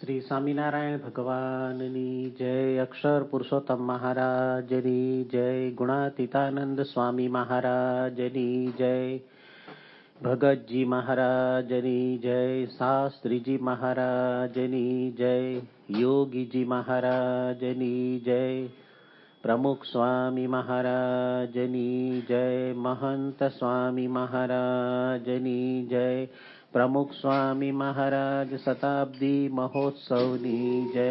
શ્રી સ્વામિનારાયણ ભગવાનની જય, અક્ષર પુરુષોત્તમ મહારાજની જય, ગુણાતીતાનંદ સ્વામી મહારાજની જય, ભગતજી મહારાજની જય, શાસ્ત્રીજી મહારાજની જય, યોગીજી મહારાજની જય, પ્રમુખ સ્વામી મહારાજની જય, મહંત સ્વામી મહારાજની જય, પ્રમુખ સ્વામી મહારાજ શતાબ્દી મહોત્સવની જય,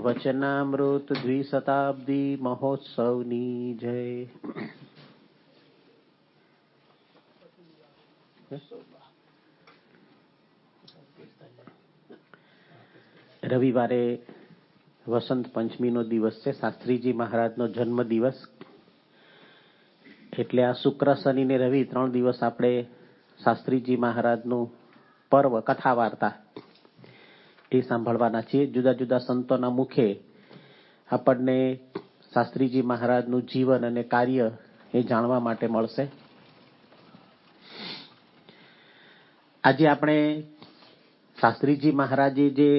વચનામૃત દ્વિશતાબ્દી મહોત્સવની જય. રવિવારે વસંત પંચમીનો દિવસ છે, શાસ્ત્રીજી મહારાજનો જન્મ દિવસ. એટલે આ શુક્ર, શનિ ને રવિ 3 દિવસ આપણે શાસ્ત્રીજી મહારાજનું પર્વ, કથા વાર્તા એ સાંભળવાના છીએ. જુદા જુદા સંતોના મુખે આપણને શાસ્ત્રીજી મહારાજનું જીવન અને કાર્ય એ જાણવા માટે મળશે. આજે આપણે શાસ્ત્રીજી મહારાજે જે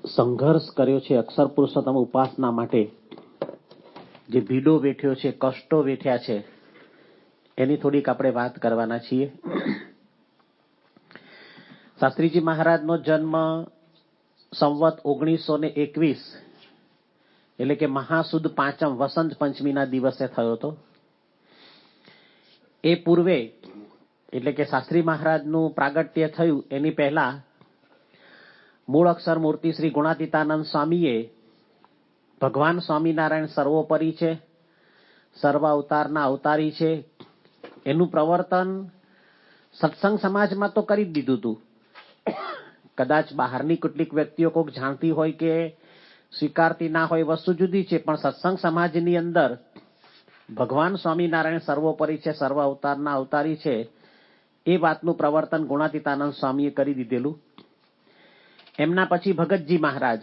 સંઘર્ષ કર્યો છે અક્ષર પુરુષોત્તમ ઉપાસના માટે, જે ભીડો વેઠ્યો છે, કષ્ટો વેઠ્યા છે, એની થોડીક આપણે વાત કરવાના છીએ. શાસ્ત્રીજી મહારાજનો જન્મ સંવત 1921 એટલે કે મહાસુદ પાંચમ વસંત પંચમીના દિવસે થયો હતો. એ પૂર્વે એટલે કે શાસ્ત્રી મહારાજનું પ્રાગટ્ય થયું એની પહેલા મૂળ અક્ષર મૂર્તિ શ્રી ગુણાતીતાનંદ સ્વામીએ ભગવાન સ્વામિનારાયણ સર્વોપરી છે, સર્વ અવતારના અવતારી છે, એનું પ્રવર્તન સત્સંગ સમાજમાં તો કરી જ દીધું હતું. કદાચ બહારની કેટલીક વ્યક્તિઓ કોઈક જાણતી હોય કે સ્વીકારતી ના હોય, વસ્તુ જુદી છે, પણ સત્સંગ સમાજની અંદર ભગવાન સ્વામિનારાયણ સર્વોપરી છે, સર્વ અવતારના અવતારી છે, એ વાતનું પ્રવર્તન ગુણાતીતાનંદ સ્વામીએ કરી દીધેલું. એમના પછી ભગતજી મહારાજ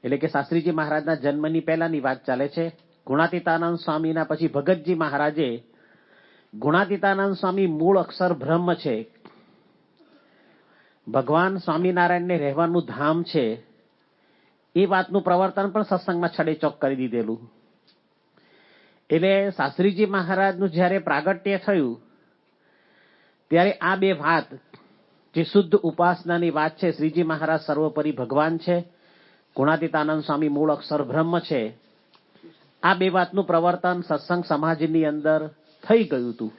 એટલે કે શાસ્ત્રીજી મહારાજના જન્મની પહેલાની વાત ચાલે છે. ગુણાતીતાનંદ સ્વામીના પછી ભગતજી મહારાજે ગુણાતીતાનંદ સ્વામી મૂળ અક્ષર બ્રહ્મ છે, ભગવાન સ્વામિનારાયણને રહેવાનું ધામ છે, એ વાતનું પ્રવર્તન પણ સત્સંગમાં છડેચોક કરી દીધેલું. એટલે શાસ્ત્રીજી મહારાજનું જ્યારે પ્રાગટ્ય થયું ત્યારે આ બે વાત, જે શુદ્ધ ઉપાસનાની વાત છે, શ્રીજી મહારાજ સર્વોપરી ભગવાન છે, ગુણાતીતાનંદ સ્વામી મૂળ અક્ષર બ્રહ્મ છે, આ બે વાતનું પ્રવર્તન સત્સંગ સમાજની અંદર થઈ ગયું હતું.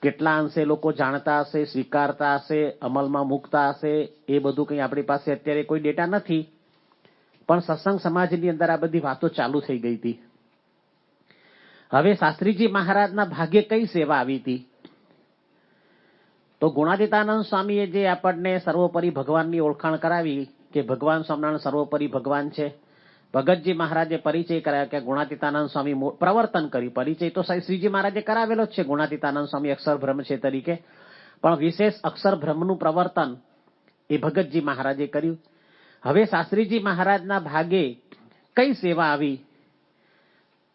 કેટલા અંશે લોકો જાણતા હશે, સ્વીકારતા હશે, અમલમાં મૂકતા હશે, એ બધું કંઈ આપણી પાસે અત્યારે કોઈ ડેટા નથી, પણ સત્સંગ સમાજની અંદર આ બધી વાતો ચાલુ થઈ ગઈ હતી. હવે શાસ્ત્રીજી મહારાજના ભાગ્યે કઈ સેવા આવી હતી? તો ગુણાતીતાનંદ સ્વામીએ જે આપણને સર્વોપરી ભગવાનની ઓળખાણ કરાવી કે ભગવાન સ્વામિનારાયણ સર્વોપરી ભગવાન છે, ભગતજી મહારાજે પરિચય કરાવ્યો કે ગુણાતીતાનંદ સ્વામી પ્રવર્તન કર્યું. પરિચય તો શ્રીજી મહારાજે કરાવેલો જ છે, ગુણાતીતાનંદ સ્વામી અક્ષર બ્રહ્મ છે તરીકે, પણ વિશેષ અક્ષર બ્રહ્મનું પ્રવર્તન એ ભગતજી મહારાજે કર્યું. હવે શાસ્ત્રીજી મહારાજના ભાગે કઈ સેવા આવી?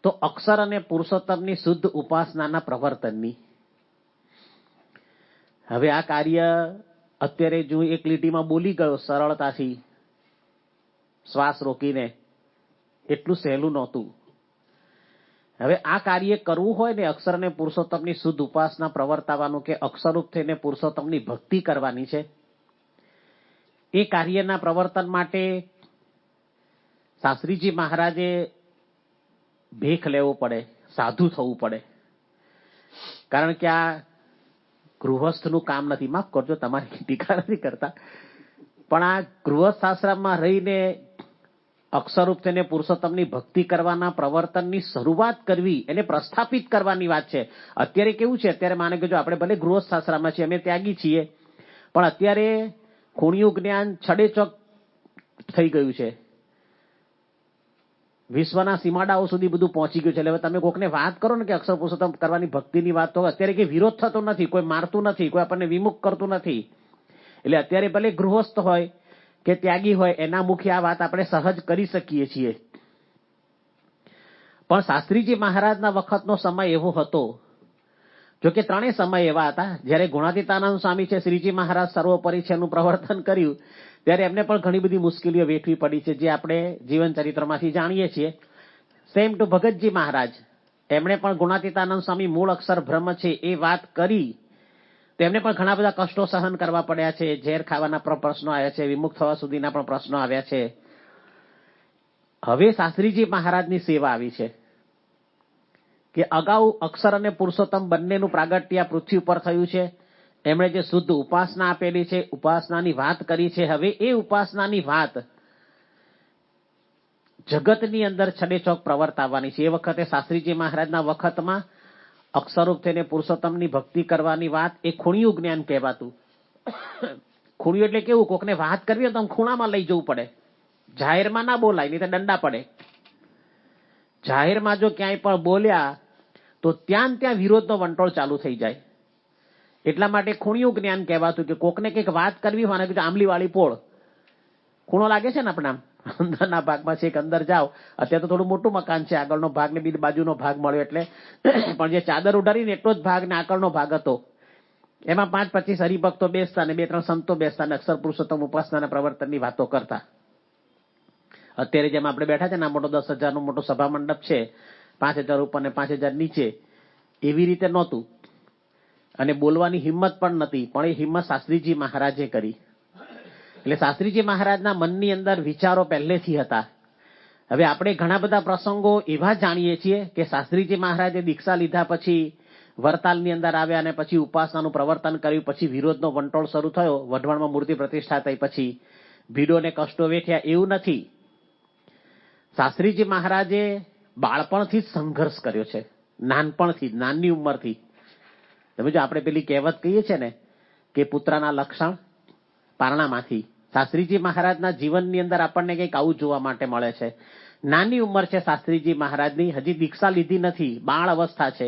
તો અક્ષર અને પુરુષોત્તમની શુદ્ધ ઉપાસનાના પ્રવર્તનની. હવે આ કાર્ય અત્યારે જો એક લીટીમાં બોલી ગયો સરળતાથી, શ્વાસ રોકીને, એટલું સહેલું નહોતું. હવે આ કાર્ય કરવું હોય ને, અક્ષર અને પુરુષોત્તમની શુદ્ધ ઉપાસના પ્રવર્તાવાનું, કે અક્ષરરૂપ થઈને પુરુષોત્તમની ભક્તિ કરવાની છે, એ કાર્યના પ્રવર્તન માટે શાસ્ત્રીજી મહારાજે ભેખ લેવો પડે, સાધુ થવું પડે. કારણ કે આ ગૃહસ્થનું કામ નથી, માફ કરજો, તમારી ટીકા નથી કરતા, પણ આ ગૃહસ્થ આશ્રમમાં રહીને અક્ષરરૂપ થઈને પુરુષોત્તમની ભક્તિ કરવાના પ્રવર્તનની શરૂઆત કરવી, એને પ્રસ્થાપિત કરવાની વાત છે. અત્યારે કેવું છે, અત્યારે માને કે જો આપણે ભલે ગૃહસ્થ આશ્રમમાં છીએ, અમે ત્યાગી છીએ, પણ અત્યારે ખૂણિયું જ્ઞાન છડેચોક થઈ ગયું છે, વિશ્વના સીમાડાઓ સુધી બધું પહોંચી ગયું છે. એટલે હવે તમે કોકને વાત કરો ને કે અક્ષર પુરુષોત્તમ કરવાની ભક્તિની વાત, તો અત્યારે કે વિરોધ થતો નથી, કોઈ મારતું નથી, કોઈ આપણને વિમુખ કરતું નથી. એટલે અત્યારે ભલે ગૃહસ્થ હોય કે ત્યાગી હોય, એના મુખે આ વાત આપણે સહજ કરી શકીએ છીએ. પણ શાસ્ત્રીજી મહારાજના વખતનો સમય એવો હતો જોકે ત્રણેય સમય એવા હતા જ્યારે ગુણાતીતાનંદ સ્વામી છે, શ્રીજી મહારાજ સર્વોપરી છે એનું પ્રવર્તન કર્યું ત્યારે એમને પણ ઘણી બધી મુશ્કેલીઓ વેઠવી પડી છે, જે આપણે જીવન ચરિત્રમાંથી જાણીએ છીએ. સેમ ટુ ભગતજી મહારાજ, એમણે પણ ગુણાતીતાનંદ સ્વામી મૂળ અક્ષર બ્રહ્મ છે એ વાત કરી તો એમને પણ ઘણા બધા કષ્ટો સહન કરવા પડ્યા છે. ઝેર ખાવાના પણ પ્રશ્નો આવ્યા છે, વિમુખ થવા સુધીના પણ પ્રશ્નો આવ્યા છે. હવે શાસ્ત્રીજી મહારાજની સેવા આવી છે કે અગાઉ અક્ષર અને પુરુષોત્તમ બંનેનું પ્રાગટ્ય પૃથ્વી ઉપર થયું છે. એમણે જે શુદ્ધ ઉપાસના આપેલી છે, ઉપાસનાની વાત કરી છે, હવે એ ઉપાસનાની વાત જગતની અંદર છડેચોક પ્રવર્તાવવાની છે. એ વખતે શાસ્ત્રીજી મહારાજના વખતમાં અક્ષરરૂપ થઈને પુરુષોત્તમની ભક્તિ કરવાની વાત એ ખૂણિયું જ્ઞાન કહેવાતું. ખૂણિયું એટલે કેવું, કોકને વાત કરવી હોય તો આમ ખૂણામાં લઈ જવું પડે, જાહેરમાં ના બોલાય, નહીં તો દંડા પડે. જાહેરમાં જો ક્યાંય પણ બોલ્યા તો ત્યાં વિરોધનો વંટોળ ચાલુ થઈ જાય. એટલા માટે ખૂણિયું જ્ઞાન કહેવાતું કે કોકને કંઈક વાત કરવી હોય ને, આંબલી વાળી પોળ, ખૂણો લાગે છે ને આપણા અંદરના ભાગમાં છે, અંદર જાઓ. અત્યારે તો થોડું મોટું મકાન છે, આગળનો ભાગ ને બીજી બાજુનો ભાગ મળ્યો એટલે, પણ જે ચાદર ઉડાડીને એટલો જ ભાગ ને આગળનો ભાગ હતો. એમાં 5-25 હરિભક્તો બેસતા ને 2-3 સંતો બેસતા ને અક્ષર પુરુષોત્તમ ઉપાસનાના પ્રવર્તનની વાતો કરતા. અત્યારે જેમ આપણે બેઠા છે ને, આ મોટો 10,000 નો મોટો સભા મંડપ છે, 5,000 ઉપર ને 5,000 નીચે, એવી રીતે નહોતું. અને બોલવાની હિંમત પણ નથી, પણ એ હિંમત શાસ્ત્રીજી મહારાજે કરી. એટલે શાસ્ત્રીજી મહારાજના મનની અંદર વિચારો પહેલેથી હતા. હવે આપણે ઘણા બધા પ્રસંગો એવા જાણીએ છીએ કે શાસ્ત્રીજી મહારાજે દીક્ષા લીધા પછી વરતાલની અંદર આવ્યા અને પછી ઉપાસનાનું પ્રવર્તન કર્યું, પછી વિરોધનો વંટોળ શરૂ થયો, વઢવાણમાં મૂર્તિ પ્રતિષ્ઠા થઈ, પછી ભીડોને કષ્ટો વેઠ્યા. એવું નથી. શાસ્ત્રીજી મહારાજે બાળપણથી જ સંઘર્ષ કર્યો છે, નાનપણથી, નાની ઉંમરથી. તમે જો આપણે પેલી કહેવત કહીએ છીએ ને કે પુત્રના લક્ષણ પારણામાંથી, શાસ્ત્રીજી મહારાજના જીવનની અંદર આપણને કંઈક આવું જોવા માટે મળે છે. નાની ઉંમર છે શાસ્ત્રીજી મહારાજની, હજી દીક્ષા લીધી નથી, બાળ અવસ્થા છે,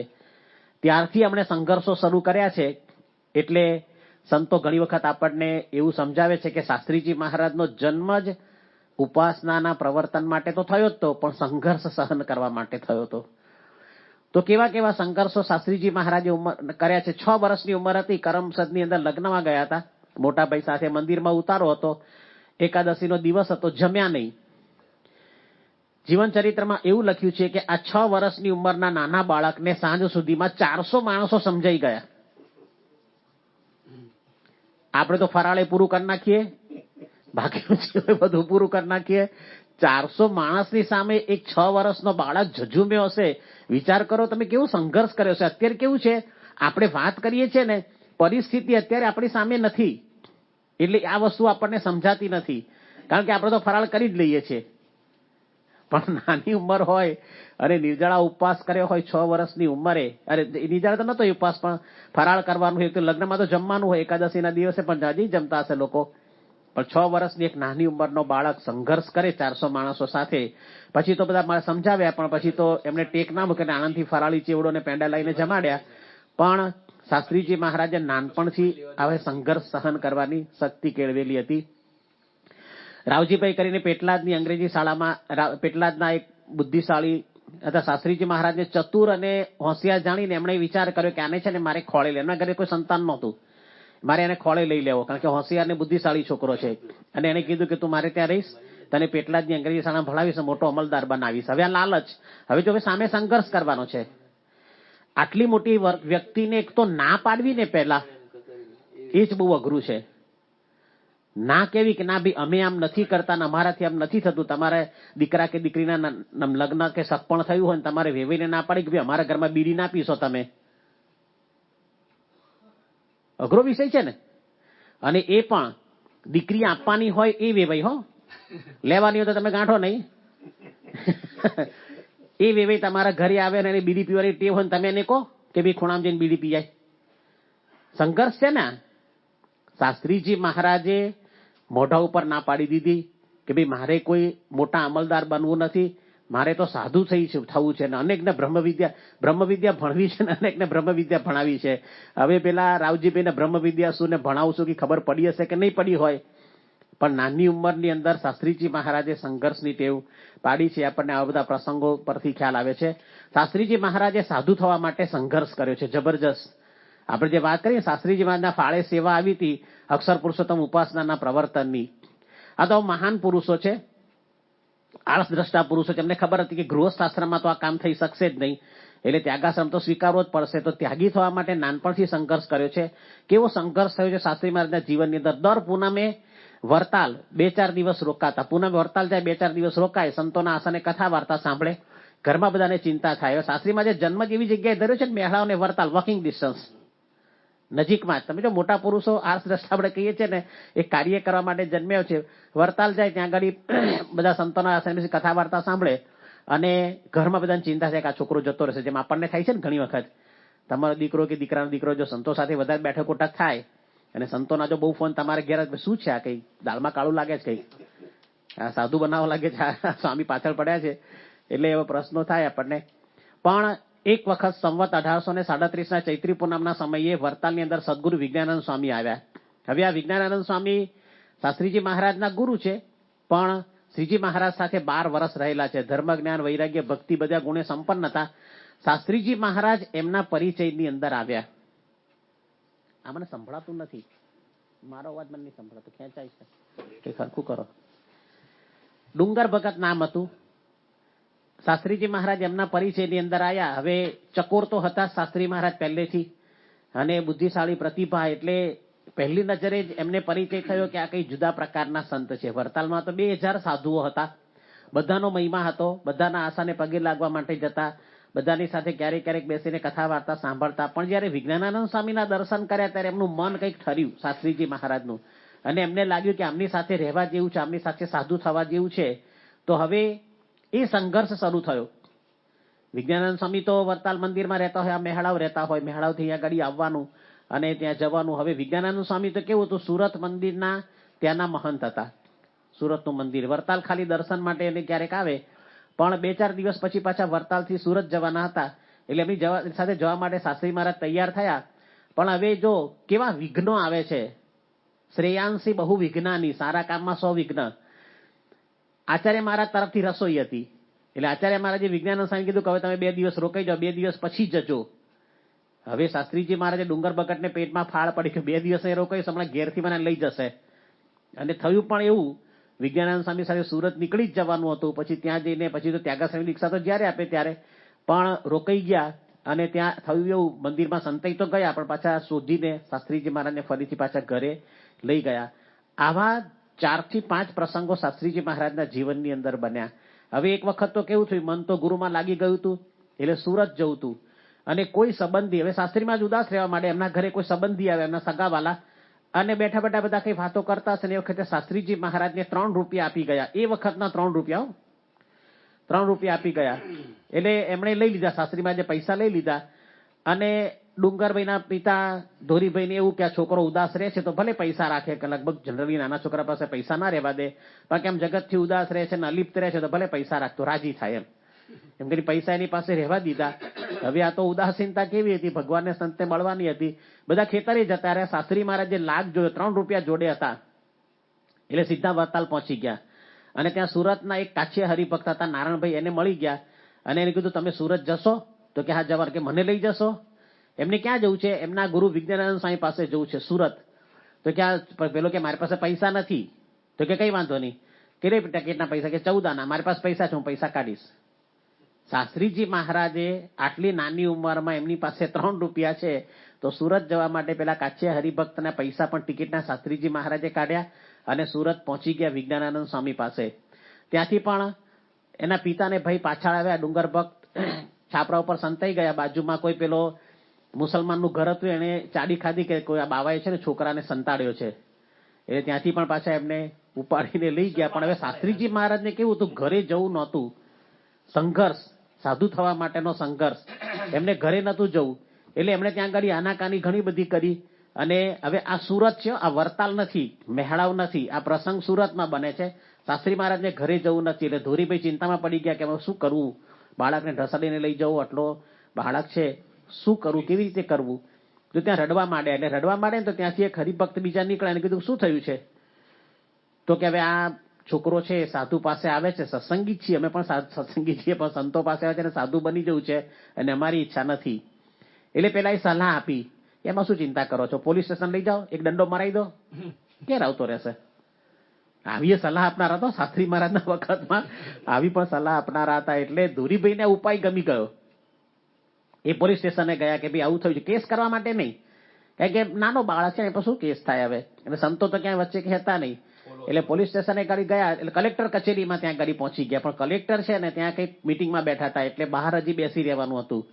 ત્યારથી એમણે સંઘર્ષો શરૂ કર્યા છે. એટલે સંતો ઘણી વખત આપણને એવું સમજાવે છે કે શાસ્ત્રીજી મહારાજનો જન્મ જ ઉપાસનાના પ્રવર્તન માટે તો થયો જ તો, પણ સંઘર્ષ સહન કરવા માટે થયો હતો. તો કેવા કેવા સંઘર્ષો શાસ્ત્રીજી મહારાજે કર્યા છે. 6 વર્ષની ઉંમર હતી, કરમસદની અંદર લગ્નમાં ગયા હતા, મોટા ભાઈ સાથે મંદિરમાં ઉતારો હતો, એકાદશીનો દિવસ હતો, જમ્યા નહીં. જીવન ચરિત્રમાં એવું લખ્યું છે કે આ 6 વર્ષની ઉંમરના નાના બાળકને સાંજ સુધીમાં 400 માણસો સમજાઈ ગયા. આપણે તો ફરાળે પૂરું કરી નાખીએ, બાકીનું છે બધું પૂરું કરી નાખીએ. 400 માણસની સામે એક 6 વર્ષનો બાળક ઝઝુમ્યો હશે. વિચાર કરો તમે કેવું સંઘર્ષ કર્યો છે. અત્યારે કેવું છે, આપણે વાત કરીએ છીએ ને, પરિસ્થિતિ અત્યારે આપણી સામે નથી, એટલે આ વસ્તુ આપણને સમજાતી નથી, કારણ કે આપણે તો ફરાળ કરી જ લઈએ છીએ. પણ નાની ઉંમર હોય અને નિર્જળા ઉપવાસ કર્યો હોય 6 વર્ષની ઉંમરે, અરે નિર્જળા તો નતો ઉપવાસ, પણ ફરાળ કરવાનું હોય, તો લગ્નમાં તો જમવાનું હોય, એકાદશીના દિવસે પણ જાજી જમતા હશે લોકો. પણ 6 વર્ષની એક નાની ઉંમરનો બાળક સંઘર્ષ કરે 400 માણસો સાથે. પછી તો બધા મારે સમજાવ્યા, પણ પછી તો એમને ટેક ના મૂકે, આનંદથી ફરાળી ચેવડો ને પેંડા લઈને જમાડ્યા. પણ શાસ્ત્રીજી મહારાજે નાનપણથી હવે સંઘર્ષ સહન કરવાની શક્તિ કેળવેલી હતી. રાવજીભાઈ કરીને પેટલાદની અંગ્રેજી શાળામાં, પેટલાદના એક બુદ્ધિશાળી હતા. શાસ્ત્રીજી મહારાજને ચતુર અને હોશિયાર જાણીને એમણે વિચાર કર્યો કે આને છે ને મારે ખોળે લે. એમના ઘરે કોઈ સંતાન નહોતું, મારે એને ખોળે લઈ લેવો, કારણ કે હોશિયાર ને બુદ્ધિશાળી છોકરો છે. અને એને કીધું કે તું મારે ત્યાં રહીશ, તને પેટલાદની અંગ્રેજી શાળા ભણાવીશ, મોટો અમલદાર બનાવીશ. હવે આ લાલચ, હવે જો સામે સંઘર્ષ કરવાનો છે. આટલી મોટી વ્યક્તિને એક તો ના પાડવી ને પહેલા, એ જ બહુ અઘરું છે. ના કેવી કે ના ભાઈ અમે આમ નથી કરતા ને અમારાથી આમ નથી થતું, તમારે દીકરા કે દીકરીના લગ્ન કે સગપણ થયું હોય ને તમારે વેવાઈને ના પાડી કે ભાઈ અમારા ઘરમાં બીડી ના પીશો તમે, અઘરો વિષય છે ને. અને એ પણ દીકરી આપવાની હોય એ વેવાઈ, હો, લેવાની હોય તો તમે ગાંઠો નહીં. એ વેવાઈ તમારા ઘરે આવે ને એને બીડી પીવાની ટેવ હોય ને તમે એને કહો કે ભાઈ ખૂણામાં જઈને બીડી પી જાય. સંઘર્ષ છે ને. શાસ્ત્રીજી મહારાજે મોઢા ઉપર ના પાડી દીધી કે ભાઈ મારે કોઈ મોટા અમલદાર બનવું નથી, મારે તો સાધુ થવું છે. ને અનેકને બ્રહ્મવિદ્યા ભણવી છે ને અનેકને બ્રહ્મવિદ્યા ભણાવી છે. હવે પેલા રાવજીભાઈને બ્રહ્મવિદ્યા શું ને ભણાવશું કે ખબર પડી હશે કે નહીં પડી હોય, પણ નાની ઉંમરની અંદર શાસ્ત્રીજી મહારાજે સંઘર્ષની ટેવ પાડી છે. આપણને આવા બધા પ્રસંગો પરથી ખ્યાલ આવે છે. શાસ્ત્રીજી મહારાજે સાધુ થવા માટે સંઘર્ષ કર્યો છે જબરજસ્ત. આપણે જે વાત કરીએ શાસ્ત્રીજી મહારાજના ફાળે સેવા આવી હતી અક્ષર પુરુષોત્તમ ઉપાસનાના પ્રવર્તનની. આ તો મહાન પુરુષો છે, આળસ દ્રષ્ટા પુરુષો છે. એમને ખબર હતી કે ગૃહસ્થ આશ્રમમાં તો આ કામ થઈ શકશે જ નહીં, એટલે ત્યાગાશ્રમ તો સ્વીકારવો જ પડશે. તો ત્યાગી થવા માટે નાનપણથી સંઘર્ષ કર્યો છે. કેવો સંઘર્ષ થયો છે શાસ્ત્રી મહારાજના જીવનની અંદર. દર પૂનમે વરતાલ 2-4 દિવસ રોકાતા. પૂનમે વરતાલ જાય, 2-4 દિવસ રોકાય, સંતોના આસને કથા વાર્તા સાંભળે. ઘરમાં બધાને ચિંતા થાય. શાસ્ત્રીમાં જે જન્મ જેવી જગ્યાએ ધર્યો છે ને, મેળાવ ને વરતાલ વોકિંગ ડિસ્ટન્સ નજીકમાં જ. તમે જો મોટા પુરુષો આર્ષ દ્રષ્ટા આપણે કહીએ છીએ ને, એ કાર્ય કરવા માટે જન્મ્યો છે. વરતાલ જાય, ત્યાં આગળ બધા સંતોના આસને કથા વાર્તા સાંભળે અને ઘરમાં બધાને ચિંતા થાય કે આ છોકરો જતો રહેશે. જેમ આપણને થાય છે ને ઘણી વખત, તમારો દીકરો કે દીકરાનો દીકરો જો સંતો સાથે વધારે બેઠક ઉઠક થાય અને સંતોના જો બહુ ફોન તમારે ઘેર, શું છે આ, કઈ દાળમાં કાળું લાગે છે, કઈ આ સાધુ બનાવવા લાગે છે, સ્વામી પાછળ પડ્યા છે, એટલે એવો પ્રશ્નો થાય આપણને. પણ એક વખત સંવત 1837 ચૈત્રી પૂનમના સમયે વરતાલની અંદર સદગુરુ વિજ્ઞાનાનંદ સ્વામી આવ્યા. હવે આ વિજ્ઞાનાનંદ સ્વામી શાસ્ત્રીજી મહારાજના ગુરુ છે, પણ શ્રીજી મહારાજ સાથે 12 વર્ષ રહેલા છે. ધર્મ, જ્ઞાન, વૈરાગ્ય, ભક્તિ બધા ગુણે સંપન્ન હતા. શાસ્ત્રીજી મહારાજ એમના પરિચયની અંદર આવ્યા. આ મને સંભળાતું નથી, મારો અવાજ મને નહીં સંભળાતો, ખેંચાય છે, સરખું કરો. ડુંગર ભગત નામ હતું. શાસ્ત્રીજી મહારાજ એમના પરિચયની અંદર આવ્યા. હવે ચકોર તો હતા શાસ્ત્રી મહારાજ પહેલેથી, અને બુદ્ધિશાળી પ્રતિભા, એટલે પહેલી નજરે જ એમને પરિચય થયો કે આ કઈ જુદા પ્રકારના સંત છે. વરતાલમાં તો 2000 સાધુઓ હતા, બધાનો મહિમા હતો, બધાના આશાને પગે લાગવા માટે જતા, બધાની સાથે ક્યારેક ક્યારેક બેસીને કથા વાર્તા સાંભળતા. પણ જયારે વિજ્ઞાનાનંદ સ્વામીના દર્શન કર્યા ત્યારે એમનું મન કંઈક ઠર્યું શાસ્ત્રીજી મહારાજનું, અને એમને લાગ્યું કે આમની સાથે રહેવા જેવું છે, આમની સાથે સાધુ થવા જેવું છે. તો હવે એ સંઘર્ષ શરૂ થયો. વિજ્ઞાનાનંદ સ્વામી તો વરતાલ મંદિરમાં રહેતા હોય, આ મેહડાવ રહેતા હોય, મેહડાવથી અહીંયા ગાડી આવવાનું અને ત્યાં જવાનું. હવે વિજ્ઞાનાનંદ સ્વામી તો કેવું હતું, સુરત મંદિરના ત્યાંના મહંત હતા. સુરતનું મંદિર, વરતાલ ખાલી દર્શન માટે એને ક્યારેક આવે, પણ 2-4 દિવસ પછી પાછા વરતાલથી સુરત જવાના હતા. એટલે એમની સાથે જવા માટે શાસ્ત્રી મહારાજ તૈયાર થયા. પણ હવે જો કેવા વિઘ્નો આવે છે, શ્રેયાંસી બહુ વિઘ્નાની, સારા કામમાં 100 વિઘ્ન. આચાર્ય મહારાજ તરફથી રસોઈ હતી, એટલે આચાર્ય મહારાજે વિજ્ઞાનાનંદ સ્વામી કીધું કે હવે તમે 2 દિવસ રોકાઈ જાઓ, 2 દિવસ પછી જજો. હવે શાસ્ત્રીજી મહારાજે ડુંગર બગટને પેટમાં ફાળ પડી કે 2 દિવસ રોકાઈશ, હમણાં ઘેરથી મને લઈ જશે. અને થયું પણ એવું, વિજ્ઞાનાનંદ સ્વામી સાથે સુરત નીકળી જ જવાનું હતું. પછી ત્યાં જઈને પછી તો ત્યાગાશ્રમની દીક્ષા તો જ્યારે આપે ત્યારે પણ રોકાઈ ગયા. અને ત્યાં થયું એવું, મંદિરમાં સંતાઈ તો ગયા, પણ પાછા શોધીને શાસ્ત્રીજી મહારાજને ફરીથી પાછા ઘરે લઈ ગયા. આવા 4 થી 5 પ્રસંગો શાસ્ત્રીજી મહારાજના જીવનની અંદર બન્યા. હવે એક વખત તો કેવું થયું, મન તો ગુરુમાં લાગી ગયું હતું, એટલે સુરત જવું હતું. અને કોઈ સંબંધી, હવે શાસ્ત્રીમાં જ ઉદાસ રહેવા માટે એમના ઘરે કોઈ સંબંધી આવે, એમના સગાવાલા, અને બેઠા બેઠા બધા કઈ વાતો કરતા હશે. એ વખતે શાસ્ત્રીજી મહારાજને 3 રૂપિયા આપી ગયા. એ વખતના 3 રૂપિયા, 3 રૂપિયા આપી ગયા. એટલે એમણે લઈ લીધા, શાસ્ત્રી મહારાજે પૈસા લઈ લીધા. અને ડુંગરભાઈના પિતા ધોરીભાઈને એવું કે આ છોકરો ઉદાસ રહે છે તો ભલે પૈસા રાખે, કે લગભગ જનરલી નાના છોકરા પાસે પૈસા ના રહેવા દે, પણ કેમ જગતથી ઉદાસ રહે છે ને અલિપ્ત રહે છે તો ભલે પૈસા રાખતો, રાજી થાય એમ કરી પૈસા એની પાસે રહેવા દીધા. હવે આ તો ઉદાસીનતા કેવી હતી, ભગવાનને સંતને મળવાની હતી. બધા ખેતરે જતા રહ્યા. શાસ્ત્રી મહારાજે લાગ જોયો, 3 રૂપિયા જોડે હતા, એટલે સીધા વરતાલ પહોંચી ગયા. અને ત્યાં સુરતના એક કાછિયા હરિભક્ત હતા નારાયણભાઈ, એને મળી ગયા. અને એને કીધું તમે સુરત જશો? તો કે હા જવાર. કે મને લઈ જશો? એમને ક્યાં જવું છે? એમના ગુરુ વિજ્ઞાનાનંદ સ્વામી પાસે જવું છે સુરત. તો ક્યાં? પેલો કે મારી પાસે પૈસા નથી. તો કે કઈ વાંધો નહીં, કેટલી ટિકિટના પૈસા? કે 14 આના. મારી પાસે પૈસા છે, હું પૈસા કાઢીશ. શાસ્ત્રીજી મહારાજે આટલી નાની ઉંમરમાં એમની પાસે 3 રૂપિયા છે તો સુરત જવા માટે પેલા કાછિયા હરિભક્તના પૈસા પણ ટિકિટના શાસ્ત્રીજી મહારાજે કાઢ્યા અને સુરત પહોંચી ગયા વિજ્ઞાનાનંદ સ્વામી પાસે. ત્યાંથી પણ એના પિતાને ભાઈ પાછળ આવ્યા. ડુંગર ભક્ત છાપરા ઉપર સંતાઈ ગયા. બાજુમાં કોઈ પેલો મુસલમાનનું ઘર હતું, એને ચાડી ખાધી કે કોઈ આ બાવાએ છે ને છોકરાને સંતાડ્યો છે, એટલે ત્યાંથી પણ પાછા એમને ઉપાડીને લઈ ગયા. પણ હવે શાસ્ત્રીજી મહારાજને કેવું હતું, ઘરે જવું નહોતું. સંઘર્ષ, સાધુ થવા માટેનો સંઘર્ષ, એમને ઘરે નહોતું જવું. એટલે એમણે ત્યાં આગળ આનાકાની ઘણી બધી કરી. અને હવે આ સુરત છે, આ વરતાલ નથી, મેહડાવ નથી. આ પ્રસંગ સુરતમાં બને છે. શાસ્ત્રી મહારાજને ઘરે જવું નથી. એટલે ધોરીભાઈ ચિંતામાં પડી ગયા કે શું કરવું, બાળકને ઢસાડીને લઈ જવું, આટલો બાળક છે, શું કરવું, કેવી રીતે કરવું? તો ત્યાં રડવા માંડ્યા. એટલે રડવા માંડે તો ત્યાંથી એક હરિભક્ત બીજા નીકળ્યા અને કીધું શું થયું છે? તો કે હવે આ છોકરો છે સાધુ પાસે આવે છે, સત્સંગી છીએ અમે, પણ સત્સંગી છીએ, પણ સંતો પાસે આવે છે અને સાધુ બની જવું છે અને અમારી ઈચ્છા નથી. એટલે પેલા એ સલાહ આપી એમાં શું ચિંતા કરો છો, પોલીસ સ્ટેશન લઈ જાઓ, એક દંડો મરાઈ દો, ક્યારે આવતો રહેશે. આવી સલાહ આપનારા હતા શાસ્ત્રી મહારાજના વખતમાં, આવી પણ સલાહ આપનારા હતા. એટલે ધુરીભાઈને ઉપાય ગમી ગયો. એ પોલીસ સ્ટેશને ગયા કે ભાઈ આવું થયું છે, કેસ કરવા માટે નહીં, કારણ કે નાનો બાળક છે ને પછી શું કેસ થાય હવે, એટલે સંતો તો ક્યાંય વચ્ચે કહેતા નહીં. એટલે પોલીસ સ્ટેશને ગાડી ગયા, એટલે કલેક્ટર કચેરીમાં ત્યાં ગાડી પહોંચી ગયા. પણ કલેક્ટર છે ને ત્યાં કઈક મિટિંગમાં બેઠા હતા, એટલે બહાર હજી બેસી રહેવાનું હતું.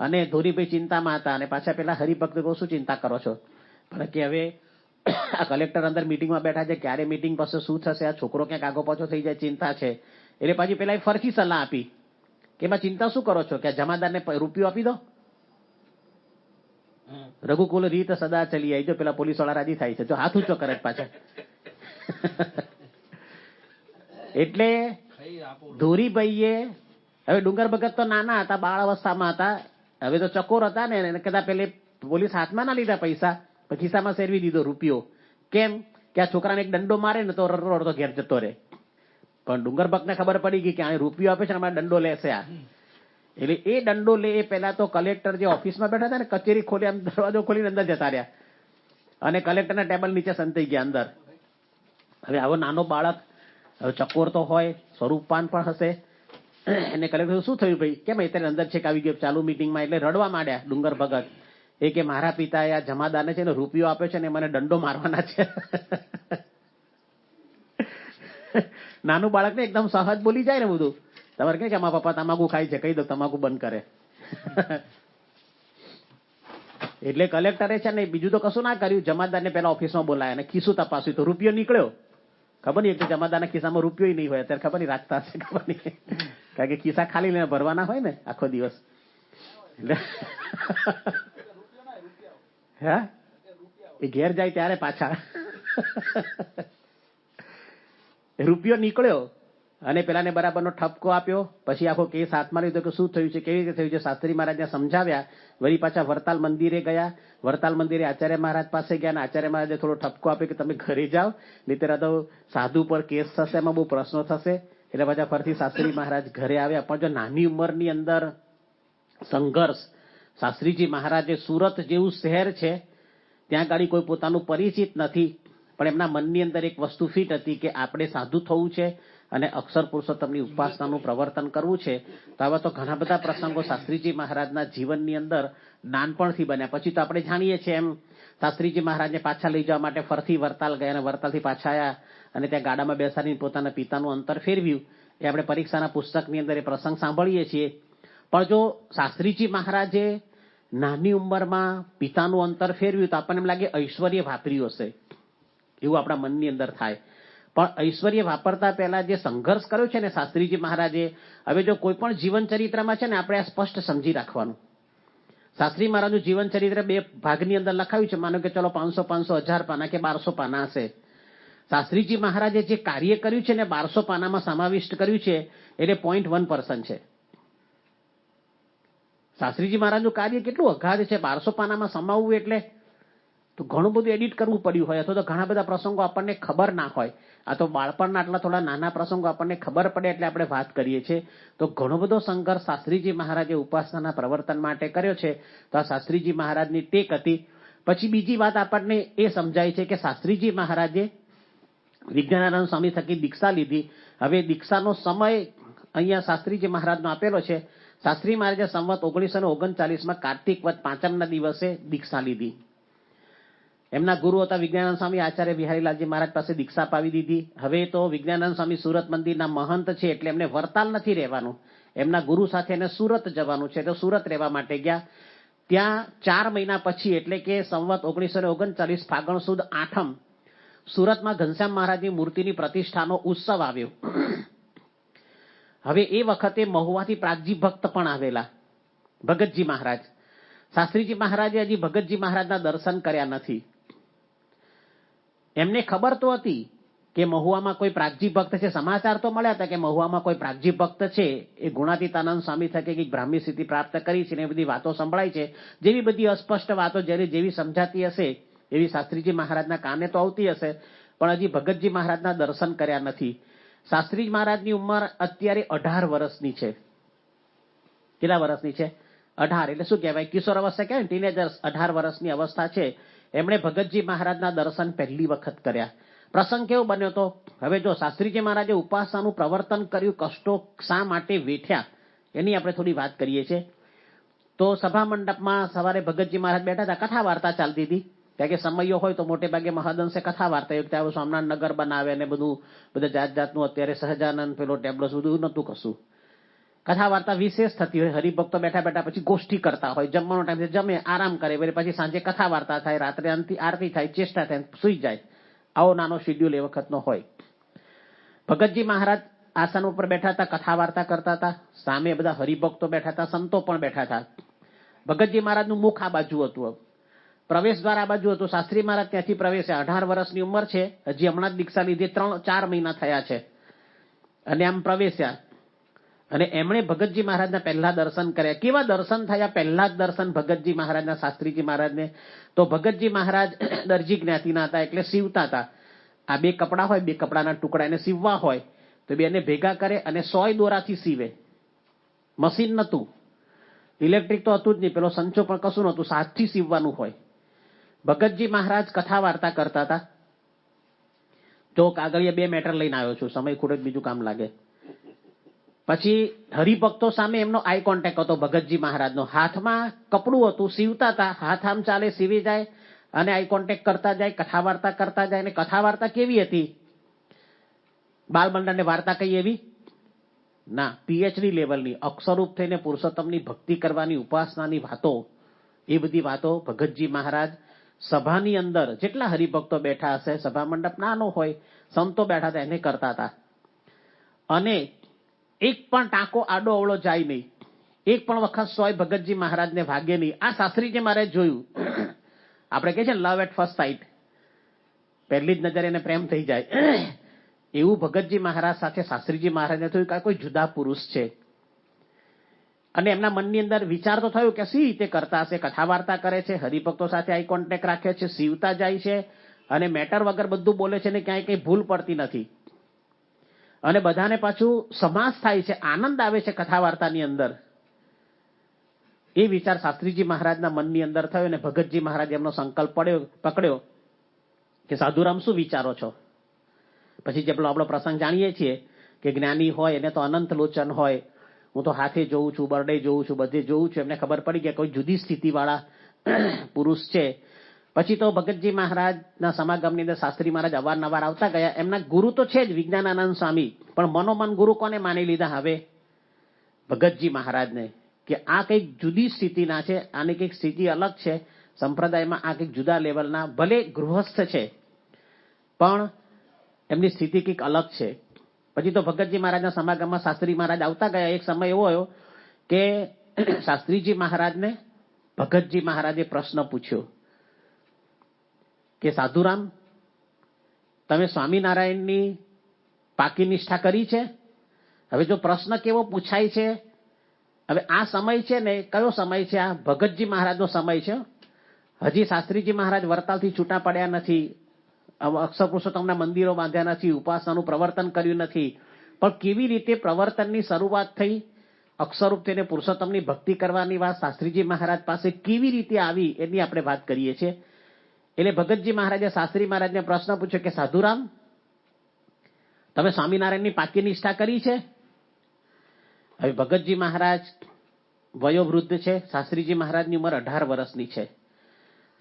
અને ધોરીભાઈ ચિંતામાં હતા. અને પાછા પેલા હરિભક્ત કહો શું ચિંતા કરો છો, પણ કે હવે આ કલેક્ટર અંદર મિટિંગમાં બેઠા છે, ક્યારે મિટિંગ પાસે શું થશે, આ છોકરો ક્યાંક આગો પાછો થઈ જાય, ચિંતા છે. એટલે પાછી પેલા ફરથી સલાહ આપી કે એમાં ચિંતા શું કરો છો, કે જમાદારને રૂપિયો આપી દો, રઘુકુલ રીત સદા ચલી આવી. જો પેલા પોલીસ વાળા રાજી થાય છે, જો હાથ ઊંચો કરે પાછા. એટલે ધોરીભાઈએ, હવે ડુંગર ભગત તો નાના હતા, બાળ અવસ્થામાં હતા, હવે તો ચકોર હતા ને, એને કદાચ પેલે પોલીસ હાથમાં ના લીધા પૈસા, ખિસ્સામાં સેરવી દીધો રૂપિયો. કેમ કે આ છોકરાને એક દંડો મારે ને તો રડતો ઘેર જતો રહે. પણ ડુંગર ભક્તને ખબર પડી ગઈ કે આ રૂપિયો આપે છે ને અમારે દંડો લેશે આ. એટલે એ દંડો લે એ પહેલા તો કલેક્ટર જે ઓફિસમાં બેઠા હતા ને, કચેરી ખોલી, આમ દરવાજો ખોલીને અંદર જતા રહ્યા અને કલેક્ટરના ટેબલ નીચે સંતાઈ ગયા અંદર. હવે આવો નાનો બાળક, હવે ચકોર તો હોય, સ્વરૂપપાન પણ હશે. એને કલેક્ટર શું થયું ભાઈ, કેમ અત્યારે અંદર છેક આવી ગયો ચાલુ મિટિંગમાં, એટલે રડવા માંડ્યા ડુંગર ભગત. એ કે મારા પિતાએ આ જમાદારને છે ને રૂપિયો આપ્યો છે ને મને દંડો મારવાના છે. નાનું બાળક ને એકદમ સહજ બોલી જાય ને બધું. તમારે કે મારા પપ્પા તમાકુ ખાય છે, કહી દો તમાકુ બંધ કરે. એટલે કલેક્ટરે છે ને બીજું તો કશું ના કર્યું, જમાદારને પેલા ઓફિસમાં બોલાયા અને ખિસ્સું તપાસ્યું તો રૂપિયો નીકળ્યો. ખબર નહીં કે જમાદારના ખિસ્સામાં રૂપિયો નહીં હોય, અત્યારે ખબર નહીં રાખતા હશે, ખબર નહીં, કારણ કે ખિસ્સા ખાલી લઈને ભરવાના હોય ને આખો દિવસ. એટલે હા, એ ઘેર જાય ત્યારે પાછા રૂપિયો નીકળ્યો અને પેલાને બરાબરનો ઠપકો આપ્યો. પછી આખો કેસ હાથમાં લીધો કે શું થયું છે, કેવી રીતે થયું છે. શાસ્ત્રી મહારાજને સમજાવ્યા. વળી પાછા વરતાલ મંદિરે ગયા. વરતાલ મંદિરે આચાર્ય મહારાજ પાસે ગયા અને આચાર્ય મહારાજે થોડો ઠપકો આપ્યો કે તમે ઘરે જાઓ, નહીંતર તો સાધુ પર કેસ થશે, એમાં બહુ પ્રશ્નો થશે. એટલે પાછા ફરીથી શાસ્ત્રી મહારાજ ઘરે આવ્યા. પણ જો નાની ઉંમરની અંદર સંઘર્ષ, શાસ્ત્રીજી મહારાજે સુરત જેવું શહેર છે, ત્યાં ગાડી કોઈ પોતાનું પરિચિત નથી, પણ એમના મનની અંદર એક વસ્તુ ફિટ હતી કે આપણે સાધુ થવું છે અને અક્ષર પુરુષોત્તમની ઉપાસનાનું પ્રવર્તન કરવું છે. તો આવા તો ઘણા બધા પ્રસંગો શાસ્ત્રીજી મહારાજના જીવનની અંદર નાનપણથી બન્યા. પછી તો આપણે જાણીએ છીએ એમ શાસ્ત્રીજી મહારાજને પાછા લઈ જવા માટે ફરથી વરતાલ ગયા અને વરતાલથી પાછા આવ્યા અને ત્યાં ગાડામાં બેસાડીને પોતાના પિતાનું અંતર ફેરવ્યું. એ આપણે પરીક્ષાના પુસ્તકની અંદર એ પ્રસંગ સાંભળીએ છીએ. પણ જો શાસ્ત્રીજી મહારાજે નાની ઉંમરમાં પિતાનું અંતર ફેરવ્યું તો આપણને એમ લાગે ઐશ્વર્ય વાપર્યું હશે, એવું આપણા મનની અંદર થાય. પણ ઐશ્વર્ય વાપરતા પહેલા જે સંઘર્ષ કર્યો છે ને શાસ્ત્રીજી મહારાજે, હવે જો કોઈ પણ જીવન ચરિત્રમાં છે ને આપણે આ સ્પષ્ટ સમજી રાખવાનું. શાસ્ત્રી મહારાજનું જીવન ચરિત્ર 2 ભાગની અંદર લખાયું છે. માનો કે ચલો 500, 1000 પાના કે 1200 પાના હશે. શાસ્ત્રીજી મહારાજે જે કાર્ય કર્યું છે ને 1200 પાનામાં સમાવિષ્ટ કર્યું છે, એટલે 0.1% છે. શાસ્ત્રીજી મહારાજનું કાર્ય કેટલું અગાધ છે, 1200 પાનામાં સમાવવું એટલે તો ઘણું બધું એડિટ કરવું પડ્યું હોય, અથવા તો ઘણા બધા પ્રસંગો આપણને ખબર ના હોય. આ તો બાળપણના આટલા થોડા નાના પ્રસંગો આપણને ખબર પડે એટલે આપણે વાત કરીએ છીએ. તો ઘણો બધો સંઘર્ષ શાસ્ત્રીજી મહારાજે ઉપાસનાના પ્રવર્તન માટે કર્યો છે. તો આ શાસ્ત્રીજી મહારાજની ટેક હતી. પછી બીજી વાત આપણને એ સમજાય છે કે શાસ્ત્રીજી મહારાજે વિજ્ઞાનાનંદ સ્વામી થકી દીક્ષા લીધી. હવે દીક્ષાનો સમય અહીંયા શાસ્ત્રીજી મહારાજનો આપેલો છે. શાસ્ત્રી મહારાજે સંવત 1939માં કાર્તિક વદ 5મના દિવસે દીક્ષા લીધી. એમના ગુરુ હતા વિજ્ઞાનાનંદ સ્વામી, આચાર્ય બિહારીલાલજી મહારાજ પાસે દીક્ષા પાવી દીધી. હવે તો વિજ્ઞાનાનંદ સ્વામી સુરત મંદિરના મહંત છે, એટલે એમને વરતાલ નથી રહેવાનું, એમના ગુરુ સાથે એને સુરત જવાનું છે. તો સુરત રહેવા માટે ગયા. ત્યાં 4 મહિના પછી એટલે કે સંવત 1939 ફાગણ સુદ 8મ સુરતમાં ઘનશ્યામ મહારાજની મૂર્તિની પ્રતિષ્ઠાનો ઉત્સવ આવ્યો. હવે એ વખતે મહુવાથી પ્રાગજી ભક્ત પણ આવેલા, ભગતજી મહારાજ. શાસ્ત્રીજી મહારાજે હજી ભગતજી મહારાજના દર્શન કર્યા નથી. એમને ખબર તો હતી કે મહુવામાં કોઈ પ્રાગજી ભક્ત છે, સમાચાર તો મળ્યા હતા કે મહુવામાં કોઈ પ્રાગજી ભક્ત છે, એ ગુણાતીતાનંદ સ્વામી થકી કંઈક બ્રાહ્મી સ્થિતિ પ્રાપ્ત કરી છે ને એ બધી વાતો સંભળાય છે. જેવી બધી અસ્પષ્ટ વાતો જેવી સમજાતી હશે એવી શાસ્ત્રીજી મહારાજના કાને તો આવતી હશે, પણ હજી ભગતજી મહારાજના દર્શન કર્યા નથી. શાસ્ત્રીજી મહારાજની ઉંમર અત્યારે 18 વર્ષની છે. કેટલા વર્ષની છે? 18 એટલે શું કહેવાય, કિશોર અવસ્થા કહેવાય, ટીનેજર્સ, 18 વર્ષની અવસ્થા છે. એમણે ભગતજી મહારાજના દર્શન પહેલી વખત કર્યા. પ્રસંગ કેવો બન્યો હતો? હવે જો શાસ્ત્રીજી મહારાજે ઉપાસનાનું પ્રવર્તન કર્યું, કષ્ટો શા માટે વેઠ્યા એની આપણે થોડી વાત કરીએ છીએ. તો સભા મંડપમાં સવારે ભગતજી મહારાજ બેઠા હતા, કથા વાર્તા ચાલતી હતી. કારણ કે સમયો હોય તો મોટે ભાગે મહદઅંશે કથા વાર્તા, ત્યાં સોમનાથ નગર બનાવે ને બધું બધા જાત જાતનું, અત્યારે સહજાનંદ પેલો ટેબ્લો બધું નતું કશું. કથા વાર્તા વિશેષ થતી હોય, હરિભક્તો બેઠા બેઠા પછી ગોષ્ઠી કરતા હોય, જમવાનો ટાઈમ જમે, આરામ કરે, પછી સાંજે કથા વાર્તા થાય, રાત્રે આરતી થાય, ચેષ્ટા થાય, સુઈ જાય. આવો નાનો શેડ્યુલ એ વખતનો હોય. ભગતજી મહારાજ આસન ઉપર બેઠા હતા, કથા વાર્તા કરતા હતા. સામે બધા હરિભક્તો બેઠા હતા, સંતો પણ બેઠા હતા. ભગતજી મહારાજનું મુખ આ બાજુ હતું, પ્રવેશ દ્વાર આ બાજુ હતું. શાસ્ત્રી મહારાજ ત્યાંથી પ્રવેશ્યા. 18 વર્ષની ઉંમર છે, હજી હમણાં જ દીક્ષા લીધી, 3-4 મહિના થયા છે, અને આમ પ્રવેશ્યા. અને એમણે ભગતજી મહારાજના પહેલા દર્શન કર્યા. કેવા દર્શન થયા? પહેલા જ દર્શન ભગતજી મહારાજના, શાસ્ત્રીજી મહારાજને. તો ભગતજી મહારાજ દરજી જ્ઞાતિના હતા, એટલે સીવતા હતા. આ 2 કપડા હોય, 2 કપડાના ટુકડા એને સીવવા હોય તો બેને ભેગા કરે અને 100 દોરાથી સીવે. મશીન નતું, ઇલેક્ટ્રિક તો હતું જ નહીં, પેલો સંચો પણ કશું નતું, હાથથી સીવવાનું હોય. ભગતજી મહારાજ કથા વાર્તા કરતા હતા. જો કાગળિયા 2 મેટર લઈને આવ્યો છું, સમય ખૂટે બીજું કામ લાગે. પછી હરિભક્તો સામે એમનો આઈ કોન્ટેક્ટ હતો ભગતજી મહારાજનો. હાથમાં કપડું હતું, સીવતા હતા, હાથ આમ ચાલે, સીવી જાય અને આઈ કોન્ટેક્ટ કરતા જાય, કથા વાર્તા કરતા જાય. અને કથા વાર્તા કેવી હતી? બાલબંડાને વાર્તા કઈ એવી ના, પીએચડી લેવલની, અક્ષરરૂપ થઈને પુરુષોત્તમની ભક્તિ કરવાની, ઉપાસનાની વાતો, એ બધી વાતો ભગતજી મહારાજ સભાની અંદર જેટલા હરિભક્તો બેઠા હશે, સભા મંડપ નાનો હોય, સંતો બેઠા હતા, એને કરતા હતા. અને એક પણ ટાંકો આડો અવળો જાય નહીં, એક પણ વખત સોય ભગતજી મહારાજને ભાગે નહીં. આ શાસ્ત્રીજી મહારાજ જોયું. આપણે કહે છે લવ એટ ફર્સ્ટ સાઇટ, પહેલી જ નજરે એને પ્રેમ થઈ જાય, એવું ભગતજી મહારાજ સાથે શાસ્ત્રીજી મહારાજને થયું કે કોઈ જુદા પુરુષ છે. અને એમના મનની અંદર વિચાર તો થયો કે સી રીતે કરતા હશે, કથા વાર્તા કરે છે, હરિભક્તો સાથે આઈ કોન્ટેક્ટ રાખે છે, સીવતા જાય છે, અને મેટર વગર બધું બોલે છે, ને ક્યાંય કઈ ભૂલ પડતી નથી. અને બધાને પાછું સમાસ થાય છે, આનંદ આવે છે કથા વાર્તાની અંદર. એ વિચાર શાસ્ત્રીજી મહારાજના મનની અંદર થયો, અને ભગતજી મહારાજ એમનો સંકલ્પ પકડ્યો કે સાધુરામ શું વિચારો છો? પછી જે આપણો પ્રસંગ જાણીએ છીએ કે જ્ઞાની હોય એને તો અનંત લોચન હોય. હું તો હાથે જોઉં છું, બરડે જોઉં છું, બધે જોઉં છું. એમને ખબર પડી ગયા કોઈ જુદી સ્થિતિવાળા પુરુષ છે. પછી તો ભગતજી મહારાજના સમાગમની અંદર શાસ્ત્રી મહારાજ અવારનવાર આવતા ગયા. એમના ગુરુ તો છે જ વિજ્ઞાનાનંદ સ્વામી, પણ મનોમન ગુરુ કોને માની લીધા હવે? ભગતજી મહારાજને. કે આ કંઈક જુદી સ્થિતિના છે, આની કંઈક સ્થિતિ અલગ છે સંપ્રદાયમાં, આ કંઈક જુદા લેવલના, ભલે ગૃહસ્થ છે પણ એમની સ્થિતિ કંઈક અલગ છે. પછી તો ભગતજી મહારાજના સમાગમમાં શાસ્ત્રી મહારાજ આવતા ગયા. એક સમય એવો આવ્યો કે શાસ્ત્રીજી મહારાજને ભગતજી મહારાજે પ્રશ્ન પૂછ્યો કે સાધુરામ, તમે સ્વામિનારાયણની પાકી નિષ્ઠા કરી છે? હવે જો પ્રશ્ન કેવો પૂછાય છે, હવે આ સમય છે ને, કયો સમય છે? આ ભગતજી મહારાજનો સમય છે. હજી શાસ્ત્રીજી મહારાજ વરતાલથી છૂટા પડ્યા નથી, અક્ષર પુરુષોત્તમના મંદિરો બાંધ્યા નથી, ઉપાસનાનું પ્રવર્તન કર્યું નથી. પણ કેવી રીતે પ્રવર્તનની શરૂઆત થઈ, અક્ષરરૂપ થઈને પુરુષોત્તમની ભક્તિ કરવાની વાત શાસ્ત્રીજી મહારાજ પાસે કેવી રીતે આવી, એની આપણે વાત કરીએ છીએ. એટલે ભગતજી મહારાજે શાસ્ત્રી મહારાજને પ્રશ્ન પૂછ્યો કે સાધુરામ, તમે સ્વામિનારાયણની પાકી નિષ્ઠા કરી છે? હવે ભગતજી મહારાજ વયોવૃદ્ધ છે, શાસ્ત્રીજી મહારાજની ઉંમર 18 વર્ષની છે.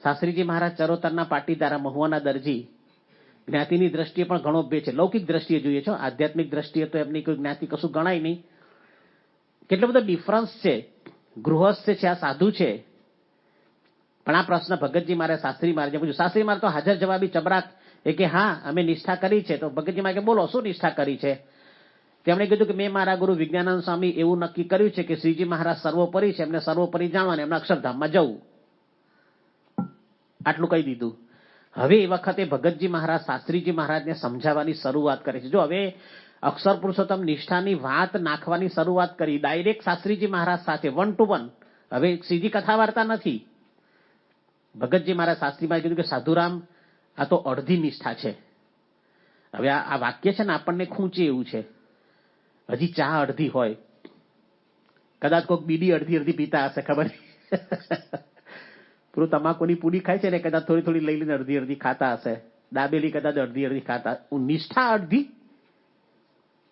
શાસ્ત્રીજી મહારાજ ચરોતરના પાટીદાર, મહુવાના દરજી. જ્ઞાતિની દ્રષ્ટિએ પણ ઘણો ભેદ છે. લૌકિક દ્રષ્ટિએ જોઈએ છો, આધ્યાત્મિક દ્રષ્ટિએ તો એમની કોઈ જ્ઞાતિ કશું ગણાય નહીં. કેટલો બધો ડિફરન્સ છે. ગૃહસ્થ છે, આ સાધુ છે. પણ આ પ્રશ્ન ભગતજી મહારાજ શાસ્ત્રી મહારાજે પૂછ્યું. શાસ્ત્રી મહારાજ તો હાજર જવાબી ચબરાક, એ કે હા અમે નિષ્ઠા કરી છે. તો ભગતજી મહારાજે બોલો શું નિષ્ઠા કરી છે? તેમણે કીધું કે મેં મારા ગુરુ વિજ્ઞાનાનંદ સ્વામી એવું નક્કી કર્યું છે કે શ્રીજી મહારાજ સર્વોપરી છે, એમને સર્વોપરી જાણવા, એમના અક્ષરધામમાં જવું. આટલું કહી દીધું. હવે એ વખતે ભગતજી મહારાજ શાસ્ત્રીજી મહારાજને સમજાવવાની શરૂઆત કરે છે. જો હવે અક્ષર પુરુષોત્તમ નિષ્ઠાની વાત નાખવાની શરૂઆત કરી, ડાયરેક્ટ શાસ્ત્રીજી મહારાજ સાથે 1 to 1. હવે સીધી કથા વાર્તા નથી. ભગતજી મહારાજ શાસ્ત્રી મહારાજ કીધું કે સાધુરામ, આ તો અડધી નિષ્ઠા છે. હવે આ વાક્ય છે ને આપણને ખૂંચે એવું છે. હજી ચા અડધી હોય, કદાચ કોઈક બીડી અડધી અડધી પીતા હશે, ખબર પેલું તમાકુની પૂડી ખાય છે ને, કદાચ થોડી થોડી લઈ લઈને અડધી અડધી ખાતા હશે. દાબેલી કદાચ અડધી અડધી ખાતા. નિષ્ઠા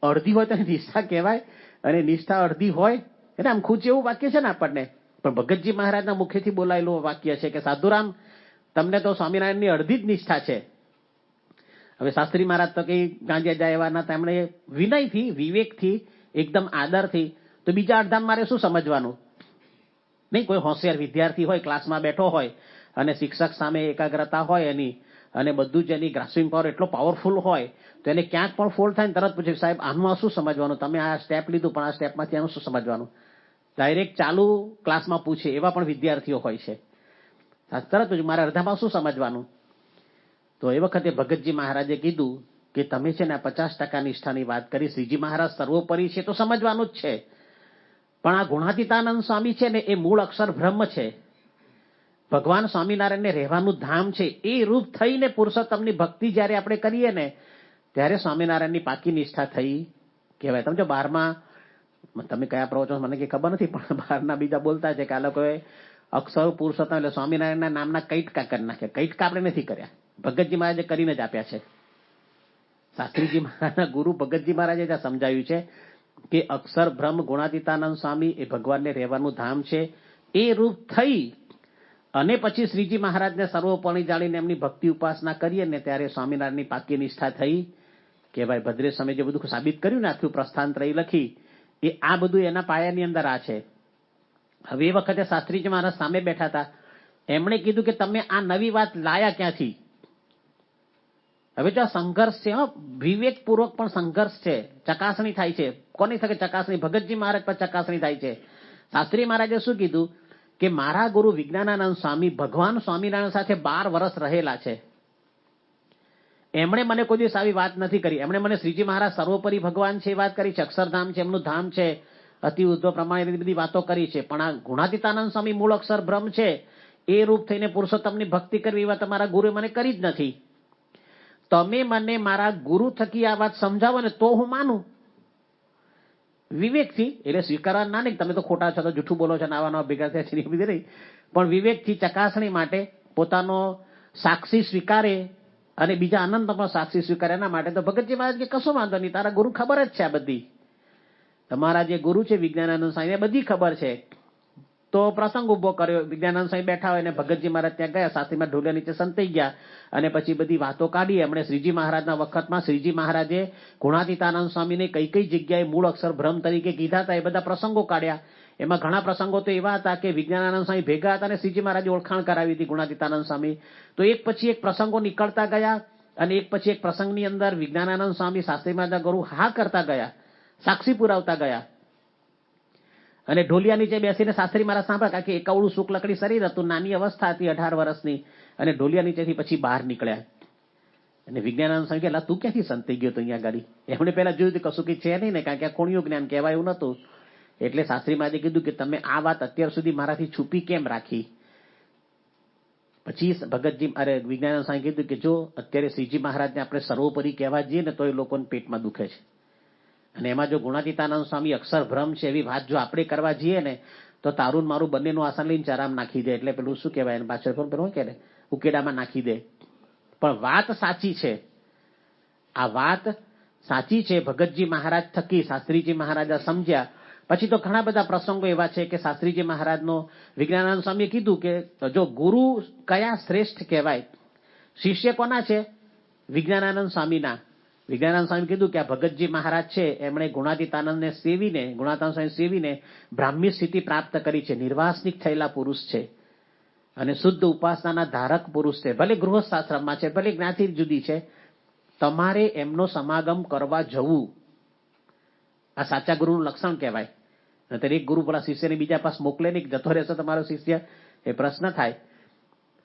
અડધી હોય તો નિષ્ઠા કહેવાય, અને નિષ્ઠા અડધી હોય એટલે આમ ખૂચ એવું વાક્ય છે ને આપણને. પણ ભગતજી મહારાજના મુખેથી બોલાયેલું વાક્ય છે કે સાધુરામ, તમને તો સ્વામિનારાયણની અડધી જ નિષ્ઠા છે. હવે શાસ્ત્રી મહારાજ તો કઈ ગાંજે જાય એવા નતા. એમણે વિનયથી, વિવેકથી, એકદમ આદરથી, તો બીજા અડધામાં મારે શું સમજવાનું? નહીં, કોઈ હોશિયાર વિદ્યાર્થી હોય, ક્લાસમાં બેઠો હોય અને શિક્ષક સામે એકાગ્રતા હોય એની, અને બધું જ એની ગ્રાસ્પિંગ પાવર એટલો પાવરફુલ હોય, તો એને ક્યાંક પણ ફોલ્ટ થાય ને તરત પૂછે, સાહેબ આનું શું સમજવાનું? તમે આ સ્ટેપ લીધું પણ આ સ્ટેપમાંથી આનું શું સમજવાનું? ડાયરેક્ટ ચાલુ ક્લાસમાં પૂછે એવા પણ વિદ્યાર્થીઓ હોય છે. તરત પૂછે મારે અડધામાં શું સમજવાનું? તો એ વખતે ભગતજી મહારાજે કીધું કે તમે છે ને 50% નિષ્ઠાની વાત કરી. શ્રીજી મહારાજ સર્વોપરી છે તો સમજવાનું જ છે, પણ આ ગુણાતીતાનંદ સ્વામી છે ને એ મૂળ અક્ષર બ્રહ્મ છે. ભગવાન સ્વામિનારાયણને રહેવાનું ધામ છે. એ રૂપ થઈને પુરુષોત્તમની ભક્તિ જયારે આપણે કરીએ ને, ત્યારે સ્વામિનારાયણની પાકી નિષ્ઠા થઈ કહેવાય. તમે જો બહારમાં, તમે કયા પ્રવચનો મને કઈ ખબર નથી, પણ બહારના બીજા બોલતા છે કે આ લોકોએ અક્ષર પુરુષોત્તમ એટલે સ્વામિનારાયણના નામના કૈટકા કરી નાખ્યા. કૈટકા આપણે નથી કર્યા, ભગતજી મહારાજે કરીને જ આપ્યા છે. શાસ્ત્રીજી મહારાજના ગુરુ ભગતજી મહારાજે ત્યાં સમજાવ્યું છે કે અક્ષર બ્રહ્મ ગુણાતીતાનંદ સ્વામી એ ભગવાનને રહેવાનું ધામ છે. એ રૂપ થઈ અને પછી શ્રીજી મહારાજને સર્વોપરી જાણીને એમની ભક્તિ ઉપાસના કરીએ ને, ત્યારે સ્વામિનારાયણની પાકી નિષ્ઠા થઈ કહેવાય. ભદ્રેશ સ્વામી જે બધું સાબિત કર્યું ને, આખું પ્રસ્થાનત્રય લખી, એ આ બધું એના પાયાની અંદર આ છે. હવે એ વખતે શાસ્ત્રીજી મહારાજ સામે બેઠા હતા. એમણે કીધું કે તમે આ નવી વાત લાયા ક્યાંથી? હવે જો આ સંઘર્ષ છે, વિવેકપૂર્વક પણ સંઘર્ષ છે, ચકાસણી થાય છે. કોની થકે ચકાસણી? ભગતજી મહારાજ પર ચકાસણી થાય છે. શાસ્ત્રી મહારાજે શું કીધું કે મારા ગુરુ વિજ્ઞાનાનંદ સ્વામી ભગવાન સ્વામિનારાયણ સાથે 12 વર્ષ રહેલા છે. એમણે મને કોઈ દિવસ આવી વાત નથી કરી. એમણે મને શ્રીજી મહારાજ સર્વોપરી ભગવાન છે એ વાત કરી છે, અક્ષરધામ છે, એમનું ધામ છે, અતિ ઉદ્ધવ પ્રમાણે બધી વાતો કરી છે. પણ આ ગુણાતીતાનંદ સ્વામી મૂળ અક્ષર બ્રહ્મ છે, એ રૂપ થઈને પુરુષોત્તમની ભક્તિ કરવી, એ વાત તમારા ગુરુએ મને કરી જ નથી. તમે મને મારા ગુરુ થકી આ વાત સમજાવો ને તો હું માનું વિવેકથી. એટલે સ્વીકારવા ના નહીં, તમે તો ખોટા છો, તો જૂઠું બોલો છો, આવા નવા ભેગા થયા છે એ બધી નહીં, પણ વિવેકથી ચકાસણી માટે પોતાનો સાક્ષી સ્વીકારે અને બીજા અનંતમાં સાક્ષી સ્વીકારે, એના માટે તો ભગતજી મહારાજ કે કશો વાંધો નહીં, તારા ગુરુ ખબર જ છે આ બધી. તમારા જે ગુરુ છે વિજ્ઞાનાનંદ સ્વામી, એ બધી ખબર છે. તો પ્રસંગ ઉભો કર્યો. વિજ્ઞાનાનંદ સ્વામી બેઠા હોય ને ભગતજી મહારાજ ત્યાં ગયા, સાથીમાં ઢોલિયા નીચે સંતાઈ ગયા અને પછી બધી વાતો કાઢી. એમણે શ્રીજી મહારાજના વખતમાં શ્રીજી મહારાજે ગુણાતીતાનંદ સ્વામીને કઈ કઈ જગ્યાએ મૂળ અક્ષર બ્રહ્મ તરીકે કીધા હતા, એ બધા પ્રસંગો કાઢ્યા. એમાં ઘણા પ્રસંગો તો એવા હતા કે વિજ્ઞાનાનંદ સ્વામી ભેગા હતા અને શ્રીજી મહારાજે ઓળખાણ કરાવી હતી ગુણાતીતાનંદ સ્વામી. તો એક પછી એક પ્રસંગો નીકળતા ગયા અને એક પછી એક પ્રસંગની અંદર વિજ્ઞાનાનંદ સ્વામી શાસ્ત્રી મહારાજના ગુરુ હા કરતા ગયા, સાક્ષી પુરાવતા ગયા. અને ઢોલિયા નીચે બેસીને શાસ્ત્રી મહારાજ સાંભળ્યા કે એકાવડું શુક્લ લકડી શરીર હતું, નાની અવસ્થા હતી 18 વર્ષની, અને ઢોલિયા નીચેથી પછી બહાર નીકળ્યા. અને વિજ્ઞાનાનંદ સ્વામી કે તું ક્યાંથી સંતાઈ ગયો તો અહીંયા ગાડી? એમણે પહેલા જોયું કે કશું કઈ છે નહીં ને, કારણ કે આ કોણિયું જ્ઞાન કહેવાય એવું નતું. એટલે શાસ્ત્રી મહારાજે કીધું કે તમે આ વાત અત્યાર સુધી મારાથી છુપી કેમ રાખી? પછી ભગતજી વિજ્ઞાનાનંદ સ્વામી કીધું કે જો અત્યારે શ્રીજી મહારાજને આપણે સર્વોપરી કહેવા જઈએ ને તો એ લોકોને પેટમાં દુખે છે, અને એમાં જો ગુણાતીતાનંદ સ્વામી અક્ષર ભ્રમ છે એવી વાત જો આપણે કરવા જઈએ ને તો તારું મારું બંનેનું આસન લઈને ચરામ નાખી દે. એટલે પેલું શું કહેવાય, પાછળ પેલું કે ઉકેડામાં નાખી દે. પણ વાત સાચી છે, આ વાત સાચી છે. ભગતજી મહારાજ થકી શાસ્ત્રીજી મહારાજ સમજ્યા. પછી તો ઘણા બધા પ્રસંગો એવા છે કે શાસ્ત્રીજી મહારાજનો વિજ્ઞાનાનંદ સ્વામીએ કીધું કે જો ગુરુ કયા શ્રેષ્ઠ કહેવાય, શિષ્ય કોના છે? વિજ્ઞાનાનંદ સ્વામીના. વિજ્ઞાનાનંદ સ્વામી કીધું કે આ ભગતજી મહારાજ છે એમણે ગુણાતીતાનંદને સેવીને, ગુણાતીતાનંદ સ્વામી સેવીને બ્રાહ્મી સ્થિતિ પ્રાપ્ત કરી છે. નિર્વાસનિક થયેલા પુરુષ છે અને શુદ્ધ ઉપાસનાના ધારક પુરુષ છે. ભલે ગૃહસ્થ આશ્રમમાં છે, ભલે જ્ઞાતિ જુદી છે, તમારે એમનો સમાગમ કરવા જવું આ સાચા ગુરુનું લક્ષણ કહેવાય. નહીતર એક ગુરુ પેલા શિષ્યને બીજા પાસ મોકલે નહીં, જતો રહેશે તમારો શિષ્ય, એ પ્રશ્ન થાય.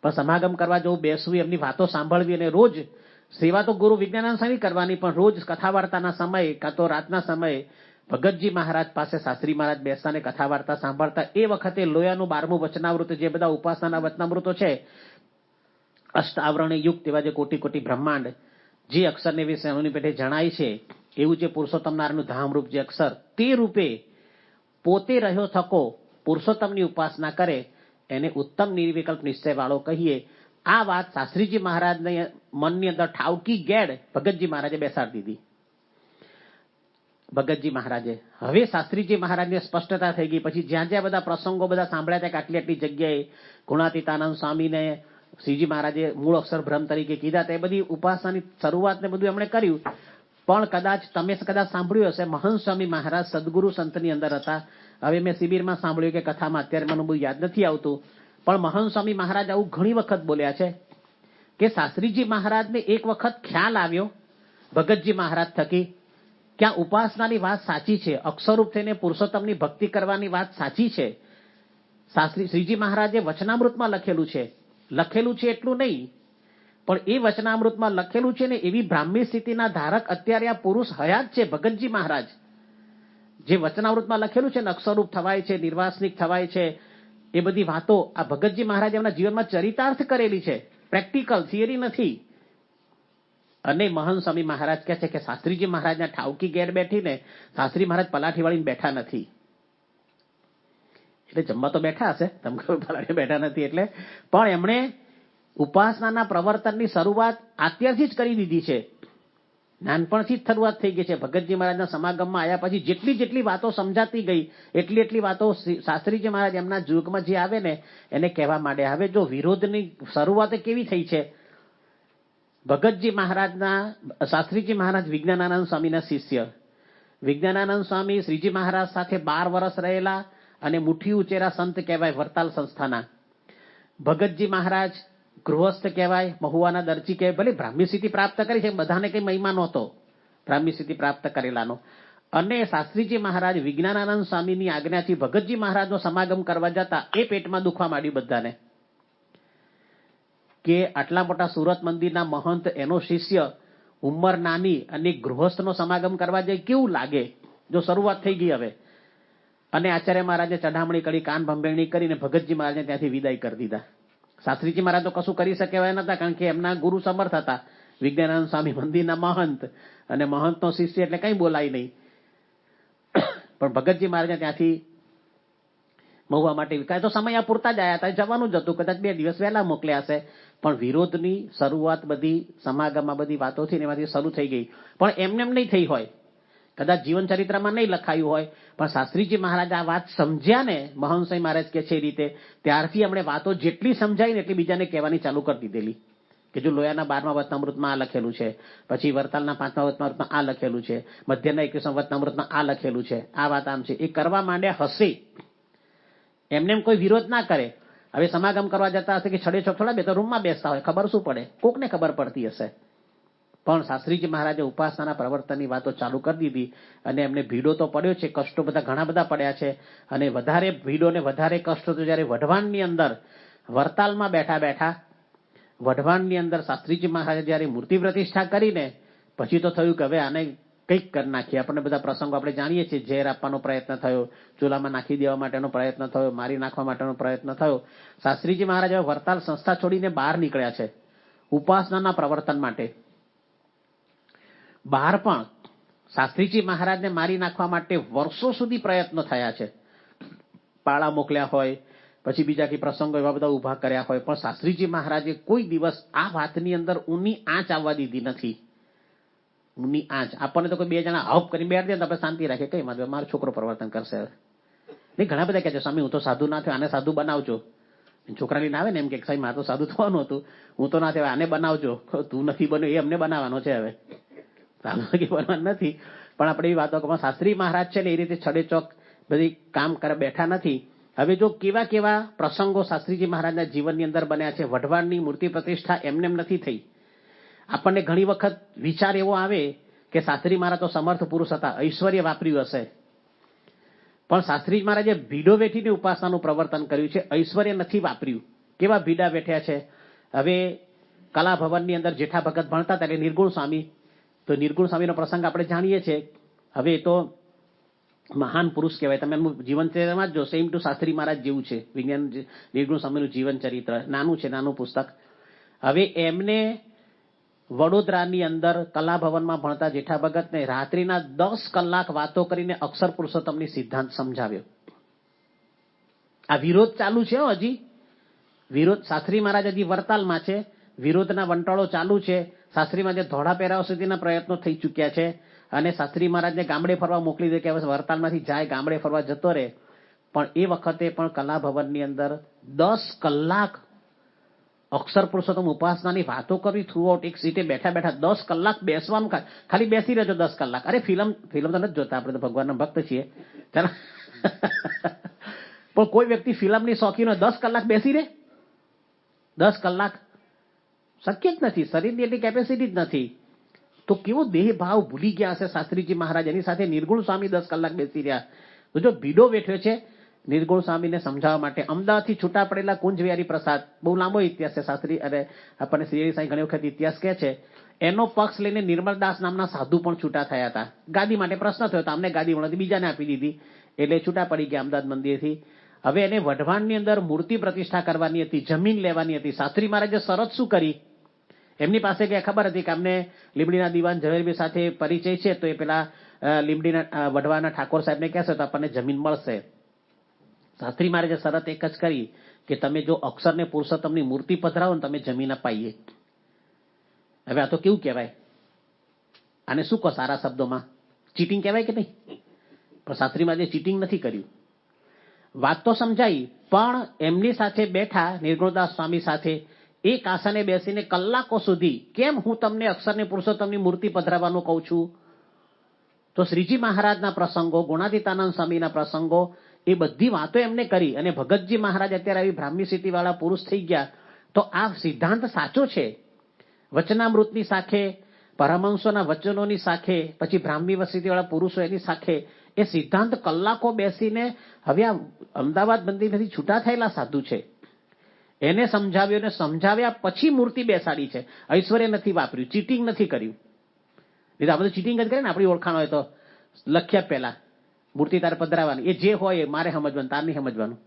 પણ સમાગમ કરવા જવું, બેસવું, એમની વાતો સાંભળવી, અને રોજ સેવા તો ગુરુ વિજ્ઞાનાનંદ સ્વામી કરવાની, પણ રોજ કથા વાર્તાના સમયે કાં તો રાતના સમયે ભગતજી મહારાજ પાસે શાસ્ત્રી મહારાજ બેસતા ને કથા વાર્તા સાંભળતા. એ વખતે લોયાનું 12મું વચનામૃત, જે બધા ઉપાસનાના વચનામૃતો છે, અષ્ટ આવરણે યુક્ત એવા જે કોટી કોટી બ્રહ્માંડ જે અક્ષરને વિશે પેટે જણાય છે, એવું જે પુરુષોત્તમ નારાયણનું ધામરૂપ જે અક્ષર, તે રૂપે પોતે રહ્યો થકો પુરુષોત્તમની ઉપાસના કરે એને ઉત્તમ નિર્વિકલ્પ નિશ્ચયવાળો કહીએ. આ વાત શાસ્ત્રીજી મહારાજને મનની અંદર ઠાવકી ગેડ ભગતજી મહારાજે બેસાડી દીધી. ભગતજી મહારાજે હવે શાસ્ત્રીજી મહારાજને સ્પષ્ટતા થઈ ગઈ. પછી જ્યાં જ્યાં બધા પ્રસંગો બધા સાંભળ્યા હતા કે આટલી આટલી જગ્યાએ ગુણાતીતાનંદ સ્વામીને શ્રીજી મહારાજે મૂળ અક્ષર બ્રહ્મ તરીકે કીધા હતા, એ બધી ઉપાસનાની શરૂઆત ને બધું એમણે કર્યું. પણ તમે કદાચ સાંભળ્યું હશે, મહંત સ્વામી મહારાજ સદગુરુ સંતની અંદર હતા. હવે મેં શિબિરમાં સાંભળ્યું કે કથામાં અત્યારે મને બધું યાદ નથી આવતું, પણ મહંત સ્વામી મહારાજ આવું ઘણી વખત બોલ્યા છે કે શાસ્ત્રીજી મહારાજને એક વખત ખ્યાલ આવ્યો ભગતજી મહારાજ થકી કે આ ઉપાસનાની વાત સાચી છે, અક્ષરરૂપ થઈને પુરુષોત્તમની ભક્તિ કરવાની વાત સાચી છે. શ્રીજી મહારાજે વચનામૃતમાં લખેલું છે એટલું નહીં, પણ એ વચનામૃતમાં લખેલું છે ને એવી બ્રાહ્મી સ્થિતિના ધારક અત્યારે આ પુરુષ હયાત છે ભગતજી મહારાજ. જે વચનામૃતમાં લખેલું છે ને અક્ષરરૂપ થવાય છે, નિર્વાસનિક થવાય છે, એ બધી વાતો આ ભગતજી મહારાજ એમના જીવનમાં ચરિતાર્થ કરેલી છે, પ્રેક્ટિકલ થિયરી નથી. અને મહંત સ્વામી મહારાજ કહે છે કે શાસ્ત્રીજી મહારાજના ઠાવકી ગેર બેઠીને શાસ્ત્રી મહારાજ પલાઠી વાળીને બેઠા નથી. એટલે જમવા તો બેઠા હશે, તમે પલાઠી બેઠા નથી એટલે, પણ એમણે ઉપાસનાના પ્રવર્તનની શરૂઆત અત્યારથી જ કરી દીધી છે. નાનપણથી જ શરૂઆત થઈ ગઈ છે. ભગતજી મહારાજના સમાગમમાં આવ્યા પછી જેટલી વાતો સમજાતી ગઈ એટલી વાતો શાસ્ત્રીજી મહારાજ એમના યુગમાં જે આવે ને એને કહેવા માંડ્યા. હવે જો વિરોધની શરૂઆત કેવી થઈ છે, ભગતજી મહારાજના શાસ્ત્રીજી મહારાજ વિજ્ઞાનાનંદ સ્વામીના શિષ્ય. વિજ્ઞાનાનંદ સ્વામી શ્રીજી મહારાજ સાથે 12 વર્ષ રહેલા અને મુઠ્ઠી ઉચેરા સંત કહેવાય વરતાલ સંસ્થાના. ભગતજી મહારાજ ગૃહસ્થ કહેવાય, મહુવાના દરજી કહેવાય. ભલે બ્રાહ્મી સ્થિતિ પ્રાપ્ત કરી છે, બધાને કઈ મહિમા નહોતો બ્રાહ્મી સ્થિતિ પ્રાપ્ત કરેલાનો. અને શાસ્ત્રીજી મહારાજ વિજ્ઞાનાનંદ સ્વામીની આજ્ઞાથી ભગતજી મહારાજનો સમાગમ કરવા જતા એ પેટમાં દુખવા માંડ્યું બધાને કે આટલા મોટા સુરત મંદિરના મહંત એનો શિષ્ય ઉંમર નાની અને ગૃહસ્થનો સમાગમ કરવા જાય કેવું લાગે. જો શરૂઆત થઈ ગઈ હવે. અને આચાર્ય મહારાજે ચઢામણી કરી, કાન ભંભેરણી કરીને ભગતજી મહારાજને ત્યાંથી વિદાય કરી દીધા. શાસ્ત્રીજી મહારાજ તો કશું કરી શકે એવા નતા, કારણ કે એમના ગુરુ સમર્થ હતા, વિજ્ઞાનાનંદ સ્વામી મંદિરના મહંત, અને મહંતનો શિષ્ય એટલે કઈ બોલાય નહીં. પણ ભગતજી મહારાજને ત્યાંથી મહુવા માટે વિકાય તો સમય પૂરતા જ આવ્યા હતા, જવાનું જ હતું, કદાચ 2 દિવસ વહેલા મોકલ્યા હશે. પણ વિરોધની શરૂઆત બધી સમાગમમાં બધી વાતોથી એમાંથી શરૂ થઈ ગઈ. પણ એમને એમ નહીં થઈ હોય, કદાચ જીવન ચરિત્રમાં નહીં લખાયું હોય, પણ શાસ્ત્રીજી મહારાજ આ વાત સમજ્યા ને, મહંત સ્વામી મહારાજ કે છે એ રીતે, ત્યારથી એમણે વાતો જેટલી સમજાય ને એટલી બીજાને કહેવાની ચાલુ કરી દીધેલી. કે જો લોયાના 12મા વચનામૃતમાં આ લખેલું છે, પછી વરતાલના 5મા વચનામૃતમાં આ લખેલું છે, મધ્યના 21મા વચનામૃતમાં આ લખેલું છે, આ વાત આમ છે, એ કરવા માંડ્યા હશે. એમને એમ કોઈ વિરોધ ના કરે. હવે સમાગમ કરવા જતા હશે કે છડે છોક થોડા બે તો રૂમમાં બેસતા હોય, ખબર શું પડે, કોકને ખબર પડતી હશે. પણ શાસ્ત્રીજી મહારાજે ઉપાસનાના પ્રવર્તનની વાતો ચાલુ કરી દીધી અને એમને ભીડો તો પડ્યો છે, કષ્ટો બધા ઘણા બધા પડ્યા છે. અને વધારે ભીડો ને વધારે કષ્ટો તો જયારે વઢવાણની અંદર વરતાલમાં બેઠા વઢવાણની અંદર શાસ્ત્રીજી મહારાજે જયારે મૂર્તિ પ્રતિષ્ઠા કરીને પછી તો થયું કે હવે આને કંઈક કરી નાખીએ. આપણને બધા પ્રસંગો આપણે જાણીએ છીએ. ઝેર આપવાનો પ્રયત્ન થયો, ચૂલામાં નાખી દેવા માટેનો પ્રયત્ન થયો, મારી નાખવા માટેનો પ્રયત્ન થયો. શાસ્ત્રીજી મહારાજ હવે વરતાલ સંસ્થા છોડીને બહાર નીકળ્યા છે ઉપાસનાના પ્રવર્તન માટે. બહાર પણ શાસ્ત્રીજી મહારાજને મારી નાખવા માટે વર્ષો સુધી પ્રયત્નો થયા છે. પાળા મોકલ્યા હોય, પછી બીજા કઈ પ્રસંગો એવા બધા ઉભા કર્યા હોય, પણ શાસ્ત્રીજી મહારાજે કોઈ દિવસ આ વાતની અંદર ઊની આંચ આવવા દીધી નથી. ઊની આંચ આપણને તો કોઈ 2 જણા હપ કરી બેઠ દે તો આપણે શાંતિ રાખીએ, કઈ મારો છોકરો પ્રવર્તન કરશે નહીં. ઘણા બધા કહે છે સ્વામી હું તો સાધુ ના થયો, આને સાધુ બનાવજો. છોકરા લઈને આવે ને એમ કે સાહેબ મારે તો સાધુ થવાનું હતું, હું તો ના થયો, આને બનાવજો. તું નથી બન્યો એ અમને બનાવવાનો છે. હવે સાધુ બનવાનું નથી, પણ આપણે એ વાતો શાસ્ત્રી મહારાજ છે ને એ રીતે છડે ચોક બધી કામ કરે બેઠા નથી. હવે જો કેવા કેવા પ્રસંગો શાસ્ત્રીજી મહારાજના જીવનની અંદર બન્યા છે. વઢવાણની મૂર્તિ પ્રતિષ્ઠા એમને એમ નથી થઈ. આપણને ઘણી વખત વિચાર એવો આવે કે શાસ્ત્રી મહારાજ તો સમર્થ પુરુષ હતા, ઐશ્વર્ય વાપર્યું હશે. પણ શાસ્ત્રી મહારાજે ભીડો વેઠીને ઉપાસનાનું પ્રવર્તન કર્યું છે, ઐશ્વર્ય નથી વાપર્યું. કેવા ભીડા બેઠ્યા છે. હવે કલા ભવનની અંદર જેઠા ભગત ભણતા હતા એટલે નિર્ગુણ સ્વામી, તો નિર્ગુણ સ્વામીનો પ્રસંગ આપણે જાણીએ છીએ. હવે એ તો મહાન પુરુષ કહેવાય. તમે એમનું જીવન ચરિત્રમાં જો સેમ ટુ શાસ્ત્રી મહારાજ જેવું છે. વિજ્ઞાન નિર્ગુણ સ્વામીનું જીવન ચરિત્ર નાનું છે, નાનું પુસ્તક. હવે એમને વડોદરાની અંદર કલાભવનમાં ભણતા જેઠા ભગતને રાત્રિના 10 કલાક વાતો કરીને અક્ષર પુરુષોત્તમની સિદ્ધાંત સમજાવ્યો. આ વિરોધ ચાલુ છે હજી. વિરોધ શાસ્ત્રી મહારાજ હજી વરતાલમાં છે. વિરોધના વંટોળો ચાલુ છે. શાસ્ત્રી મહારાજે ધોળા પહેરાવ સુધીના પ્રયત્નો થઈ ચૂક્યા છે અને શાસ્ત્રી મહારાજને ગામડે ફરવા મોકલી દે કે હવે વરતાલમાંથી જાય ગામડે ફરવા જતો રહે. પણ એ વખતે પણ કલાભવનની અંદર 10 કલાક અક્ષર પુરુષોત્તમ ઉપાસનાની વાતો કરવી થ્રુઆઉટ એક સીટે બેઠા બેઠા 10 કલાક બેસવાનું. ખાલી બેસી રહેજો 10 કલાક. અરે ફિલ્મ તો નથી જોતા, આપણે તો ભગવાનના ભક્ત છીએ. ચાલો પણ કોઈ વ્યક્તિ ફિલ્મની શોખીનો 10 કલાક બેસી રહે? 10 કલાક શક્ય જ નથી. શરીરની એટલી કેપેસિટી જ નથી. તો કેવો દેહ ભાવ ભૂલી ગયા હશે શાસ્ત્રીજી મહારાજ. એની સાથે નિર્ગુણ સ્વામી 10 કલાક બેસી રહ્યા. તો જો ભીડો બેઠ્યો છે નિર્ગુણ સ્વામીને સમજાવવા માટે. અમદાવાદથી છૂટા પડેલા કુંજ વિહારી પ્રસાદ, બહુ લાંબો ઇતિહાસ છે. શાસ્ત્રી અને આપણને શ્રી સાંઈ ઘણી વખત ઇતિહાસ કહે છે. એનો પક્ષ લઈને નિર્મલદાસ નામના સાધુ પણ છૂટા થયા હતા. ગાદી માટે પ્રશ્ન થયો તો અમને ગાદી મળતી, બીજાને આપી દીધી એટલે છૂટા પડી ગયા અમદાવાદ મંદિરથી. હવે એને વઢવાણની અંદર મૂર્તિ પ્રતિષ્ઠા કરવાની હતી, જમીન લેવાની હતી. શાસ્ત્રી મહારાજે શરત શું કરી? એમની પાસે કે ખબર હતી કે અમને લીંબડીના દિવાન ઝવેરભાઈ સાથે પરિચય છે, તો એ પેલા લીંબડીના વઢવાના ઠાકોર સાહેબને કહેશે તો આપણને જમીન મળશે. શાસ્ત્રી મહારાજે શરત એક જ કરી કે તમે જો અક્ષરને પુરુષોત્તમની મૂર્તિ પધરાવો ને તમે જમીન અપાઈએ. હવે આ તો કેવું કહેવાય? આને શું કહો સારા શબ્દોમાં? ચીટિંગ કહેવાય કે નહીં? પણ શાસ્ત્રી મહારાજે ચીટિંગ નથી કર્યું. વાત તો સમજાઈ, પણ એમની સાથે બેઠા નિર્ગુણદાસ સ્વામી સાથે એક આસને બેસીને કલાકો સુધી કેમ હું તમને અક્ષરને પુરુષોત્તમની મૂર્તિ પધરાવવાનું કહું છું? તો શ્રીજી મહારાજના પ્રસંગો, ગુણાતીતાનંદ સ્વામીના પ્રસંગો, એ બધી વાતો એમને કરી. અને ભગતજી મહારાજ અત્યારે આવી બ્રાહ્મી સ્થિતિ વાળા પુરુષ થઈ ગયા. તો આ સિદ્ધાંત સાચો છે. વચનામૃતની સાખે, પરમહંસોના વચનોની સાખે, પછી બ્રાહ્મી સ્થિતિ વાળા પુરુષો એની સાખે એ સિદ્ધાંત કલાકો બેસીને હવે આ અમદાવાદ મંદિરમાંથી છૂટા થયેલા સાધુ છે એને સમજાવ્યો ને સમજાવ્યા પછી મૂર્તિ બેસાડી છે. ઐશ્વર્ય નથી વાપર્યું, ચીટિંગ નથી કર્યું. નહીં તો આપણે ચીટિંગ જ કરીએ ને. આપણી ઓળખાણ હોય તો લખ્યા પહેલા મૂર્તિ તારે પધરાવાની, એ જે હોય એ મારે સમજવાનું, તાર નહીં સમજવાનું.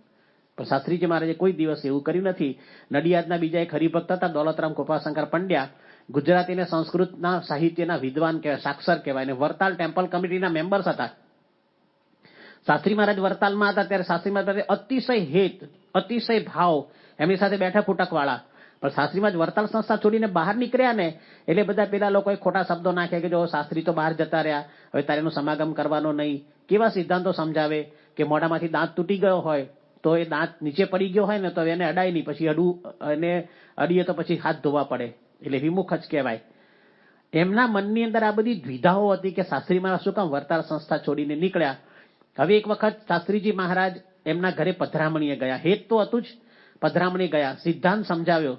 પણ શાસ્ત્રીજી મહારાજે કોઈ દિવસ એવું કર્યું નથી. નડિયાદના બીજા એક હરિભક્ત હતા દોલતરામ કૃપાશંકર પંડ્યા, ગુજરાતી અને સંસ્કૃતના સાહિત્યના વિદ્વાન કહેવાય, સાક્ષર કહેવાય, અને વરતાલ ટેમ્પલ કમિટીના મેમ્બર્સ હતા. શાસ્ત્રી મહારાજ વરતાલમાં હતા ત્યારે શાસ્ત્રી મહારાજ અતિશય હેત, અતિશય ભાવ એમની સાથે બેઠક ઉટક વાળા. પણ શાસ્ત્રી મહારાજ વરતાલ સંસ્થા છોડીને બહાર નીકળ્યા ને એટલે બધા પેલા લોકોએ ખોટા શબ્દો નાખ્યા કે જો શાસ્ત્રી તો બહાર જતા રહ્યા, હવે તારે એનો સમાગમ કરવાનો નહીં. કેવા સિદ્ધાંતો સમજાવે કે મોઢામાંથી દાંત તૂટી ગયો હોય તો એ દાંત નીચે પડી ગયો હોય ને તો એને અડાય નહીં, પછી એને અડીએ તો પછી હાથ ધોવા પડે, એટલે વિમુખ જ કહેવાય. એમના મનની અંદર આ બધી દ્વિધાઓ હતી કે શાસ્ત્રી મહારાજ શું કામ વરતાલ સંસ્થા છોડીને નીકળ્યા. હવે એક વખત શાસ્ત્રીજી મહારાજ એમના ઘરે પધરામણીએ ગયા. હેત તો હતું જ, પધરામણી ગયા, સિદ્ધાંત સમજાવ્યો,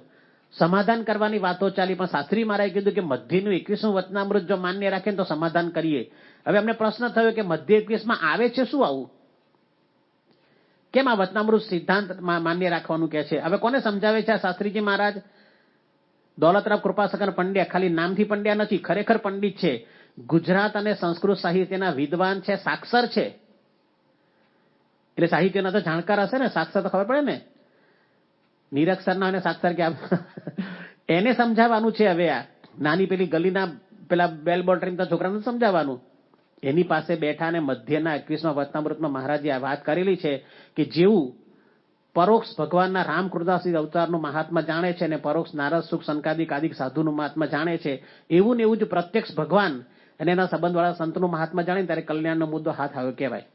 સમાધાન કરવાની વાતો ચાલી. પણ શાસ્ત્રી મહારાજે કીધું કે મધ્યનું 21મું વચનામૃત જો માન્ય રાખે તો સમાધાન કરીએ. હવે અમને પ્રશ્ન થયો કે મધ્ય 21માં આવે છે શું આવું? કેમ આ વચનામૃત સિદ્ધાંત માન્ય રાખવાનું કે છે? હવે કોને સમજાવે છે આ શાસ્ત્રીજી મહારાજ? દોલતરામ કૃપાશંકર પંડ્યા, ખાલી નામથી પંડ્યા નથી, ખરેખર પંડિત છે. ગુજરાત અને સંસ્કૃત સાહિત્યના વિદ્વાન છે, સાક્ષર છે. એટલે સાહિત્યના તો જાણકાર હશે ને, સાક્ષર તો ખબર પડે ને. નિરક્ષરના અને સાક્ષર કે એને સમજાવવાનું છે. હવે આ નાની પેલી ગલીના પેલા બેલ બોલ ટ્રેન છોકરાને સમજાવવાનું. એની પાસે બેઠા ને મધ્યના 21મા વચનામૃતમાં મહારાજે આ વાત કરેલી છે કે જેવું પરોક્ષ ભગવાનના રામકૃદાસી અવતારનું મહાત્મા જાણે છે અને પરોક્ષ નારદ સુખ સંકાદિક આદિક સાધુનું મહાત્મા જાણે છે, એવું ને એવું જ પ્રત્યક્ષ ભગવાન અને એના સંબંધવાળા સંતનું મહાત્મા જાણે ત્યારે કલ્યાણનો મુદ્દો હાથ આવ્યો કહેવાય.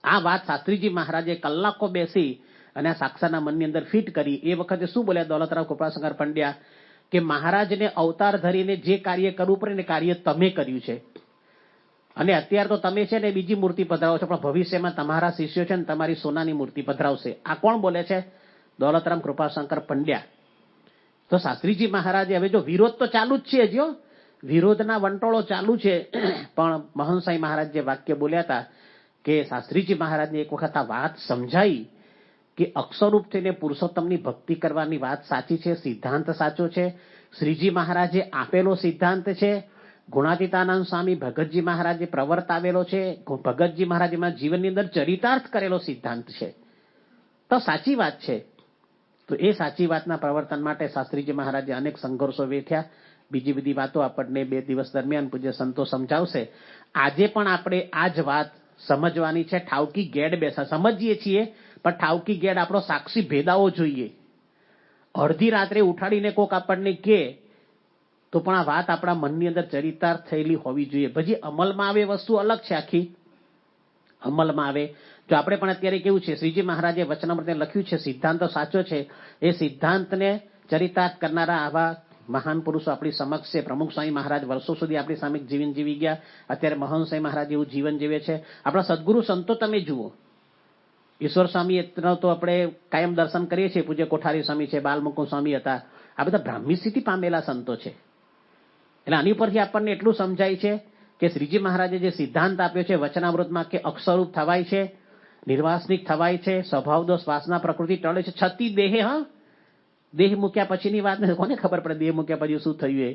આ વાત શાસ્ત્રીજી મહારાજે કલાકો બેસી અને આ સાક્ષરના મનની અંદર ફિટ કરી. એ વખતે શું બોલ્યા દોલતરામ કૃપાશંકર પંડ્યા કે મહારાજને અવતાર ધરીને જે કાર્ય કરવું પડે ને કાર્ય તમે કર્યું છે, અને અત્યારે તો તમે છે ને બીજી મૂર્તિ પધરાવો છો, પણ ભવિષ્યમાં તમારા શિષ્યો છે ને તમારી સોનાની મૂર્તિ પધરાવશે. આ કોણ બોલે છે? દોલતરામ કૃપાશંકર પંડ્યા. તો શાસ્ત્રીજી મહારાજે હવે જો વિરોધ તો ચાલુ જ છે, જો વિરોધના વંટોળો ચાલુ છે, પણ મહંસાઈ મહારાજ જે વાક્ય બોલ્યા હતા કે શાસ્ત્રીજી મહારાજને એક વખત આ વાત સમજાઈ કે અક્ષરરૂપ થઈને પુરુષોત્તમની ભક્તિ કરવાની વાત સાચી છે, સિદ્ધાંત સાચો છે, શ્રીજી મહારાજે આપેલો સિદ્ધાંત છે, ગુણાતીતાનંદ સ્વામી ભગતજી મહારાજે પ્રવર્તાવેલો છે, ભગતજી મહારાજે જીવનની અંદર ચરિતાર્થ કરેલો સિદ્ધાંત છે. તો સાચી વાત છે. તો એ સાચી વાતના પ્રવર્તન માટે શાસ્ત્રીજી મહારાજે અનેક સંઘર્ષો વેઠ્યા. બીજી બધી વાતો આપણને 2 દિવસ દરમિયાન પૂજ્ય સંતો સમજાવશે. આજે પણ આપણે આ જ વાત સમજવાની છે. ઠાવકી ગેડ બેસા સમજીએ છીએ, પણ ઠાવકી ગેડ આપણો સાક્ષી ભેદાવો જોઈએ. અડધી રાત્રે ઉઠાડીને કોક આપણને કહે તો પણ આ વાત આપણા મનની અંદર ચરિતાર્થ થયેલી હોવી જોઈએ. પછી અમલમાં આવે વસ્તુ અલગ છે. આખી અમલમાં આવે જો આપણે પણ અત્યારે કેવું છે, શ્રીજી મહારાજે વચનામૃતે લખ્યું છે, સિદ્ધાંત સાચો છે. એ સિદ્ધાંતને ચરિતાર્થ કરનારા આવા મહાન પુરુષો આપણી સમક્ષ છે. પ્રમુખ સ્વામી મહારાજ વર્ષો સુધી આપણી સામે જીવન જીવી ગયા. અત્યારે મહંત સ્વામી મહારાજ એવું જીવન જીવે છે. આપણા સદગુરુ સંતો તમે જુઓ. ઈશ્વર સ્વામી તો આપણે કાયમ દર્શન કરીએ છીએ. પૂજ્ય કોઠારી સ્વામી છે, બાલમુકુંદ સ્વામી હતા. આ બધા બ્રાહ્મી સ્થિતિ પામેલા સંતો છે. એટલે આની પરથી આપણને એટલું સમજાય છે કે શ્રીજી મહારાજે જે સિદ્ધાંત આપ્યો છે વચનામૃતમાં કે અક્ષરરૂપ થવાય છે, નિર્વાસનિક થવાય છે, સ્વભાવ દોષ વાસના પ્રકૃતિ ટળે છે, છતી દેહે. દેહ મૂક્યા પછીની વાત નથી, કોને ખબર પડે દેહ મૂક્યા પછી શું થયું. એ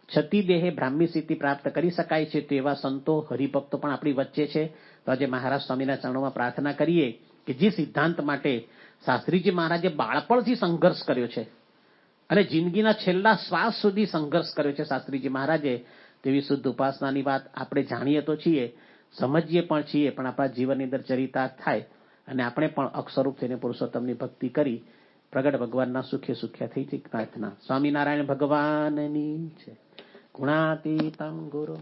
છતી દેહે બ્રાહ્મી સ્થિતિ પ્રાપ્ત કરી શકાય છે. તો એવા સંતો હરિભક્તો પણ આપણી વચ્ચે છે. તો આજે મહારાજ સ્વામીના ચરણોમાં પ્રાર્થના કરીએ કે જે સિદ્ધાંત માટે શાસ્ત્રીજી મહારાજે બાળપણથી સંઘર્ષ કર્યો છે અને જિંદગીના છેલ્લા શ્વાસ સુધી સંઘર્ષ કર્યો છે શાસ્ત્રીજી મહારાજે, તેવી શુદ્ધ ઉપાસનાની વાત આપણે જાણીએ તો છીએ, સમજીએ પણ છીએ, પણ આપણા જીવનની અંદર ચરિતાર્થ થાય અને આપણે પણ અક્ષરૂપ થઈને પુરુષોત્તમની ભક્તિ કરી પ્રગટ ભગવાનના સુખે સુખ્યા થઈ જઈ પ્રાર્થના. સ્વામિનારાયણ ભગવાનની છે. ગુણાતીતં ગુરુ